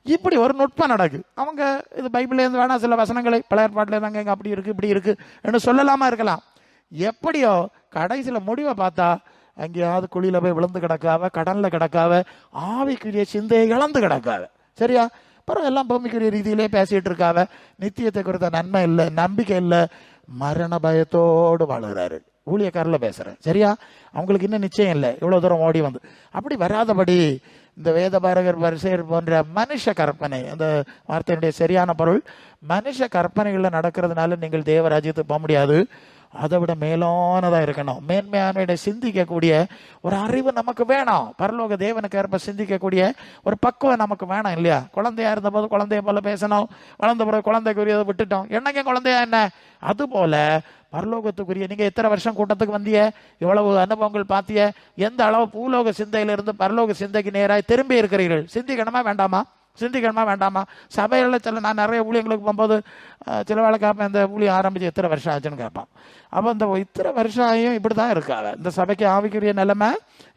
இப்படி ஒரு நுட்பம் நடக்கு. அவங்க இது பைபிள்லேருந்து வேணா சில வசனங்களை பழைய ஏற்பாட்டில் தாங்க இங்கே அப்படி இருக்கு இப்படி இருக்கு என்று சொல்லலாமா இருக்கலாம். எப்படியோ கடைசியில் முடிவை பார்த்தா அங்கேயாவது குழியில போய் விழுந்து கிடக்காவ, கடல்ல கிடக்காவ, ஆவிக்குரிய சிந்தையை இழந்து கிடக்காவ. சரியா? அப்புறம் எல்லாம் பூமிக்குரிய ரீதியிலே பேசிட்டு இருக்காவ. நித்தியத்தை குறித்த நன்மை இல்லை, நம்பிக்கை இல்லை, மரண பயத்தோடு வாழுகிறாரு. ஊழியக்காரில் பேசுகிறேன். சரியா? அவங்களுக்கு இன்னும் நிச்சயம் இல்லை, இவ்வளோ தூரம் ஓடி வந்து. அப்படி வராதபடி இந்த வேதபாரகர் பரிசேயர் போன்ற மனுஷ கற்பனை, அந்த வார்த்தையினுடைய சரியான பொருள் மனுஷ கற்பனைகளில் நடக்கிறதுனால நீங்கள் தேவராஜ்யத்துக்கு போக முடியாது. அதை விட மேலானதாக இருக்கணும். மேன்மையான சிந்திக்கக்கூடிய ஒரு அறிவு நமக்கு வேணும். பரலோக தேவனுக்கு ஏற்ப சிந்திக்கக்கூடிய ஒரு பக்குவம் நமக்கு வேணும் இல்லையா? குழந்தையா இருந்தபோது குழந்தைய போல பேசணும், வளர்ந்த பிறகு குழந்தைக்குரியதை விட்டுட்டோம், என்னங்க குழந்தையா என்ன? அது போல பரலோகத்துக்குரிய நீங்க எத்தனை வருஷம் கூட்டத்துக்கு வந்திய, எவ்வளவு அனுபவங்கள் பார்த்திய, எந்த அளவு பூலோக சிந்தையிலிருந்து பரலோக சிந்தைக்கு நேராக திரும்பி இருக்கிறீர்கள்? சிந்திக்கணுமா வேண்டாமா? சிந்திக்கணுமா வேண்டாமா? சபைகளில் சில நான் நிறைய ஊழியங்களுக்கு போகும்போது சில வேலை கேட்பேன், இந்த ஊழியம் ஆரம்பிச்சு எத்தனை வருஷம் ஆச்சுன்னு கேட்பான். அப்போ இந்த இத்தனை வருஷம் ஆகியும் இப்படி தான் இருக்காங்க, இந்த சபைக்கு ஆவிக்குரிய நிலைமை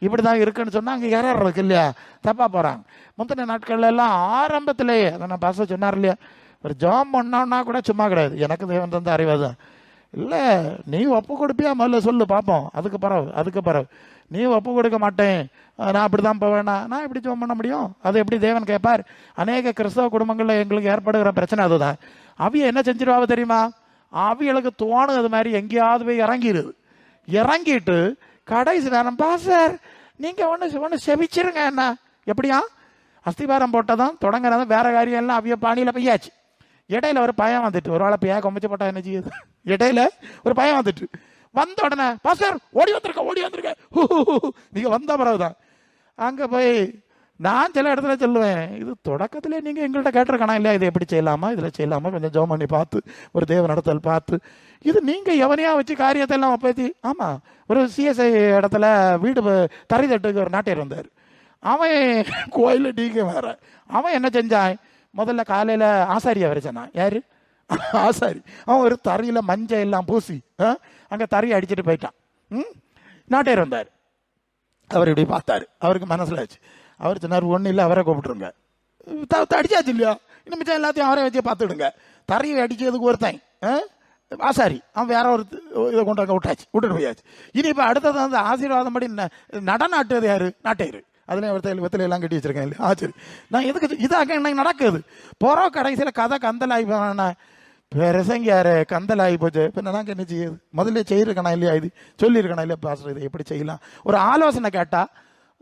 இப்படி தான் இருக்குன்னு சொன்னால் அங்கே யாரும் இருக்கு இல்லையா, தப்பாக போகிறாங்க. முந்தின நாட்கள்ல எல்லாம் ஆரம்பத்திலேயே அதை நான் பாச சொன்னார் இல்லையா, ஒரு ஜாம் பண்ணோன்னா கூட சும்மா கிடையாது, எனக்கு தேவன் தந்த அறிவு தான். இல்லை நீ ஒப்பு கொடுப்பியா முதல்ல சொல்லு பார்ப்போம், அதுக்கு பிறகு நீ ஒப்பு கொடுக்க மாட்டேன், நான் அப்படி தான் போவேன்னா நான் எப்படி ஜெபம் பண்ண முடியும்? அது எப்படி தேவன் கேட்பார்? அநேக கிறிஸ்தவ குடும்பங்களில் எங்களுக்கு ஏற்படுகிற பிரச்சனை அதுதான். அவிய என்ன செஞ்சிருவாங்க தெரியுமா? அவிகளுக்கு தோணும் அது மாதிரி எங்கேயாவது போய் இறங்கிட்டு கடைசி நேரம் பாஸ்டர் நீங்கள் ஒன்று செவிச்சிருங்க. என்ன எப்படியா? அஸ்திபாரம் போட்டதும் தொடங்குறதும் வேற காரியம் எல்லாம் அவிய பாணியில் பெய்யாச்சு. இடையில ஒரு பயம் வந்துட்டு, ஒரு வேளை பெய்யா கொம்பிச்சு போட்டா என்ன செய்யுது? இடையில ஒரு பயம் வந்துட்டு, வந்த உடனே பாஸ்டர் ஓடி வந்திருக்க நீங்க வந்த பிறகுதான் அங்க போய் நான் சில இடத்துல சொல்லுவேன், இது தொடக்கத்திலே நீங்க எங்கள்கிட்ட கேட்டிருக்கணும் இல்லையா, இதை எப்படி செய்யலாமா, இதுல செய்யலாமா, கொஞ்சம் ஜெபம் பண்ணி பார்த்து ஒரு தேவ நடத்தல் பார்த்து, இது நீங்க எவனையா வச்சு காரியத்தை எல்லாம் ஒப்பேத்தி. ஆமா, ஒரு சிஎஸ்ஐ இடத்துல வீடு தறி தட்டுக்கு ஒரு நாட்டியர் வந்தார். அவன் கோயில டீக்க வேற. அவன் என்ன செஞ்சான், முதல்ல காலையில ஆசாரியை வரைச்சான். யாரு? ஆசாரி. அவன் ஒரு தறியில மஞ்சள் எல்லாம் பூசி அங்க தறியை அடிச்சுட்டு போயிட்டான். நாட்டையர் வந்தார். அவர் இப்படி பார்த்தாரு, அவருக்கு மனசுல ஆச்சு. அவர் சொன்னார், ஒன்றும் இல்லை, அவரை கூப்பிட்டுருங்க. அடிச்சாச்சு இல்லையா, இன்னும் மிச்சம் எல்லாத்தையும் அவரை வச்சு பார்த்துடுங்க. தறியை அடிச்சதுக்கு ஒருத்தன் ஆசாரி, அவன் வேற ஒரு இதை கொண்டு அங்கே விட்டுட்டு போயாச்சு. இனி இப்போ அடுத்தது வந்து ஆசீர்வாதம் படி நடனாட்டுறது யாரு? நாட்டையர். அதுலேயும் வெத்தலை எல்லாம் கட்டி வச்சிருக்கேன் இல்லையா? சரி, நான் எதுக்கு இதாக இன்னைக்கு நடக்குது போகிறோம். கடைசியில் கதை கந்தலாகி பிரசங்கியாரு கந்தலாகி போச்சு. இப்போ நாங்கள் என்ன செய்யுது? முதல்ல செய்யிருக்கணும் இல்லையா? இது சொல்லியிருக்கணும் இல்லையா? பாஸ்டர் இதை எப்படி செய்யலாம்? ஒரு ஆலோசனை கேட்டா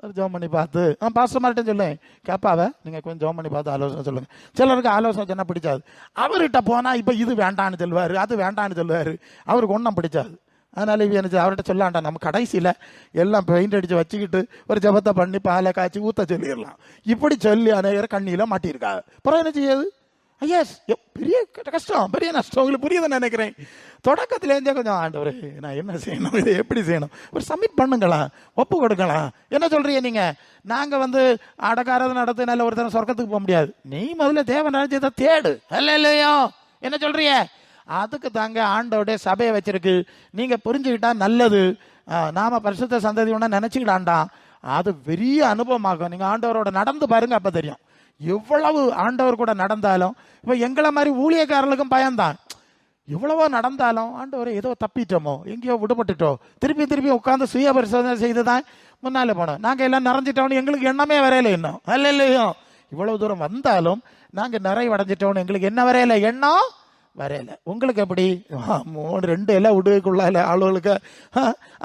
ஒரு ஜோம் பண்ணி பார்த்து பாஸ்டர் மார்ட்ட சொல்லுவேன், கேட்பாவ நீங்கள் கொஞ்சம் ஜோம் பண்ணி பார்த்து ஆலோசனை சொல்லுங்கள். சிலருக்கு ஆலோசனை சொன்னால் பிடிச்சாது. அவர்கிட்ட போனால் இப்போ இது வேண்டான்னு சொல்லுவார், அது வேண்டான்னு சொல்லுவார், அவருக்கு ஒன்றும் பிடிச்சாது. அதனால இப்போ எனக்கு அவர்கிட்ட சொல்லாண்டா, நம்ம கடைசியில் எல்லாம் பெயிண்ட் அடித்து வச்சுக்கிட்டு ஒரு ஜபத்தை பண்ணி பாலை காய்ச்சி ஊற்ற சொல்லிடலாம். இப்படி சொல்லி அநேகர் கண்ணியில் மாட்டியிருக்காங்க. அப்புறம் என்ன செய்யாது? ஐயஸ், பெரிய கஷ்டம், பெரிய நஷ்டம். உங்களுக்கு புரியுதுன்னு நினைக்கிறேன். தொடக்கத்திலேருந்தே கொஞ்சம் ஆண்டவரே நான் என்ன செய்யணும், இதை எப்படி செய்யணும், ஒரு சப்மிட் பண்ணுங்களா, ஒப்பு கொடுக்கலாம். என்ன சொல்றீங்க நீங்க? நாங்க அடக்காரதை நடத்து நல்ல ஒருத்தர் சொர்க்கத்துக்கு போக முடியாது. நீ முதல்ல தேவ ராஜ்யத்தை தேடு. இல்லையோ என்ன சொல்றீங்க? அதுக்கு தாங்க ஆண்டோடைய சபையை வச்சிருக்கு. நீங்க புரிஞ்சுக்கிட்டா நல்லது. நாம பரிசுத்த சந்ததி ஒண்ணா நினைச்சுக்கிட்டாண்டா அது பெரிய அனுபவமாகும். நீங்க ஆண்டவரோட நடந்து பாருங்க, அப்ப தெரியும். எவ்வளவு ஆண்டவர் கூட நடந்தாலும், இப்போ எங்களை மாதிரி ஊழியக்காரர்களுக்கும் பயம்தான். எவ்வளவோ நடந்தாலும் ஆண்டவரை ஏதோ தப்பிட்டோமோ, எங்கேயோ விடுபட்டுட்டோ, திருப்பி உட்காந்து சுய பரிசோதனை செய்து தான் முன்னாலே போனோம். நாங்கள் எல்லாம் நிறைஞ்சிட்டோம்னு எங்களுக்கு எண்ணமே வரையில இன்னும். இல்லையோ இவ்வளவு தூரம் வந்தாலும் நாங்கள் நிறைவடைஞ்சிட்டோம்னு எங்களுக்கு என்ன வரையில, எண்ணம் வரையில. உங்களுக்கு எப்படி? 2 இலை விடுக்குள்ள ஆளுகளுக்கு,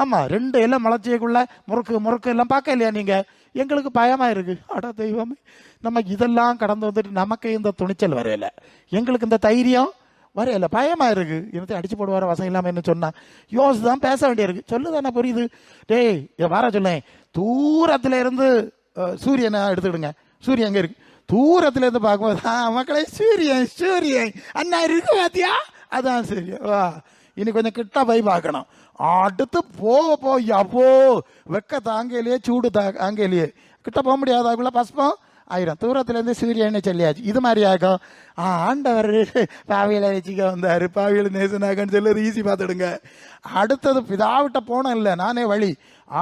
ஆமா 2 இலை முளைச்சியக்குள்ள முறுக்கு எல்லாம் பார்க்க இல்லையா நீங்க? எங்களுக்கு பயமா இருக்கு. அட தெய்வமே, நம்ம இதெல்லாம் கடந்து வந்துட்டு நமக்கு இந்த துணிச்சல் வரையில, எங்களுக்கு இந்த தைரியம் வரையில, பயமா இருக்கு. என்னத்தை அடிச்சு போடுவார வசம் இல்லாம என்ன சொன்னா யோசிதான் பேச வேண்டியிருக்கு. சொல்லுதானே புரியுது? டேய் வர சொல்லேன், தூரத்துல இருந்து சூரியனை எடுத்துக்கிடுங்க. சூரியன் எங்க இருக்கு? தூரத்துல இருந்து பார்க்கும்போது மக்களே சூரியன் அண்ணா இருக்கு பாத்தியா, அதான் சூரியன். வா இனி கொஞ்சம் கிட்ட போய் பார்க்கணும். அடுத்து போக அப்போ வெக்க தாங்கலையே, சூடு தாங்கலையே, கிட்ட போக முடியாதாக்குள்ள பஸ்பம் ஆயிரம். தூரத்துல இருந்து சூரியனை சொல்லியாச்சு. இது மாதிரி ஆகும். ஆண்டவர் பாவியில வச்சுக்க வந்தாரு, பாவியில நேசனாகன்னு சொல்லி ஈஸி பார்த்துடுங்க. அடுத்தது பிதாவிட்ட போன இல்லை, நானே வழி.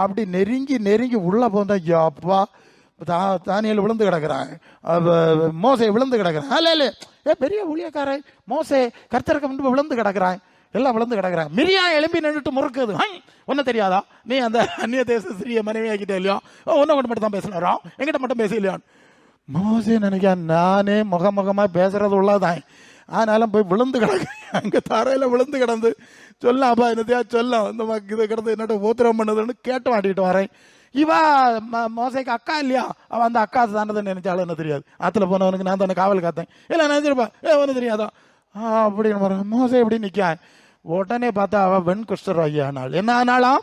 அப்படி நெருங்கி உள்ள போந்தா அப்பா தானியல் விழுந்து கிடக்குறான், மோசை விழுந்து கிடக்குறான். இல்ல பெரிய ஊழியக்காரன் மோசே கர்த்தருக்கு முன்பு விழுந்து கிடக்குறான், எல்லாம் விழுந்து கிடக்குறாங்க. மிரியா எழும்பி நின்றுட்டு முறுக்குது. ஒன்னும் தெரியாதா? நீ அந்த அந்நிய தேச சிறிய மனைவி ஆக்கிட்டே இல்லையோ, ஒன்னும் மட்டும் தான் பேசினாரோ, எங்கிட்ட மட்டும் பேசலையான். மோசே நினைக்க நானே முகமா பேசுறது உள்ளதான். ஆனாலும் போய் விழுந்து கிடக்கு, அங்க தரையில விழுந்து கிடந்து சொல்ல, அப்பா என்னத்தையா சொல்ல இந்த இதை கிடந்து என்னட்ட ஊத்திரம் பண்ணுதுன்னு கேட்டு மாட்டிக்கிட்டு வரேன். இவா மோசைக்கு அக்கா இல்லையா? அவன் அந்த அக்கா தானதுன்னு நினைச்சாலும் என்ன தெரியாது. ஆத்துல போனவனுக்கு நான் தானே காவல் காத்தேன், இல்லை நினைச்சிருப்பா, ஒன்றும் தெரியாதா அப்படின்னு மோசை எப்படி நிற்க. உடனே பார்த்தா அவ வெண்குஷ்டரோகி ஆனாள். என்ன ஆனாலாம்?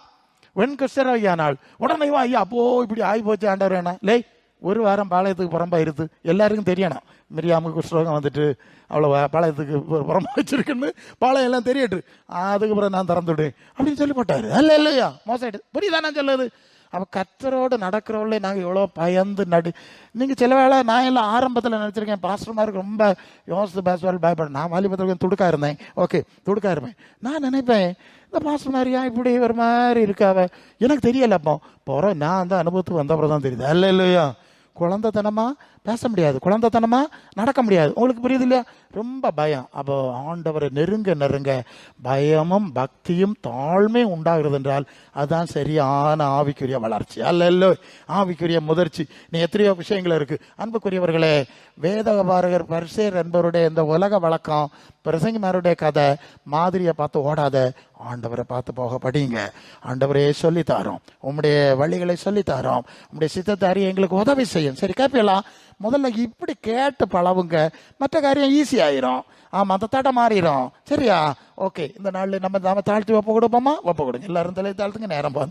வெண்குஷ்டரோகி ஆனாள். உடனே ஐயா அப்போ இப்படி ஆகி போச்சு ஆண்டவர். என்ன லே, 1 வாரம் பாளையத்துக்கு புறம்பா இருத்து, எல்லாருக்கும் தெரியணும் மிரியாமுக்கு குஷ்டரோகம் வந்துட்டு அவ்வளோ பாளையத்துக்கு புறம்பா வச்சிருக்குன்னு பாளையம் எல்லாம் தெரியட்டு, அதுக்கப்புறம் நான் திறந்து விடு அப்படின்னு சொல்லி போட்டாரு. இல்லையா மோசம் புரியுதா நான் சொல்லுது? அவ கர்த்தரோடு நடக்கிறவங்களே நாங்கள் எவ்வளோ பயந்து நீங்கள் சில வேளை நான் எல்லாம் ஆரம்பத்தில் நினச்சிருக்கேன் பாஸ்டர்மாருக்கு ரொம்ப யோசித்து பேசுவாள் பயப்பட. நான் வாலிபத்தில் துடுக்கா இருந்தேன், ஓகே துடுக்கா இருப்பேன். நான் நினைப்பேன் இந்த பாஸ்டர் மாதிரியா இப்படி ஒரு மாதிரி இருக்காவ, எனக்கு தெரியல. அப்போ போகிறோம் நான் அந்த அனுபவத்துக்கு வந்தப்பறம் தான் தெரியுது. இல்லையா குழந்தைத்தனமா பேச முடியாது, குழந்தைத்தனமா நடக்க முடியாது. உங்களுக்கு புரியுது இல்லையா? ரொம்ப பயம். அப்போ ஆண்டவரை நெருங்க பயமும் பக்தியும் தாழ்மையும் உண்டாகிறது என்றால் அதுதான் சரியான ஆவிக்குரிய வளர்ச்சி. அல்ல ஆவிக்குரிய முதிர்ச்சி. நீ எத்தனையோ விஷயங்கள் இருக்கு. அன்புக்குரியவர்களே, வேதபாரகர் பரிசேயர் என்பவருடைய இந்த உலக வழக்கம், பிரசங்கிமாருடைய கதை மாதிரியை பார்த்து ஓடாத, ஆண்டவரை பார்த்து போக படிங்க. ஆண்டவரே சொல்லி தாரோம், உம்முடைய வழிகளை சொல்லி தாரோம், உம்முடைய சித்தத்தை அறிய எங்களுக்கு உதவி செய்யும். சரி கேட்பீங்களா? முதல்ல இப்படி கேட்டு பழவுங்க, மற்ற காரியம் ஈஸி ஆயிரும். ஆமா அந்த தடை மாறிடும். சரியா? ஓகே, இந்த நாள் நம்ம தாழ்த்தி ஒப்பு கொடுப்போமா? ஒப்பு கொடுங்க. எல்லாரும் தலை தாழ்த்துங்க. நேரம் வந்து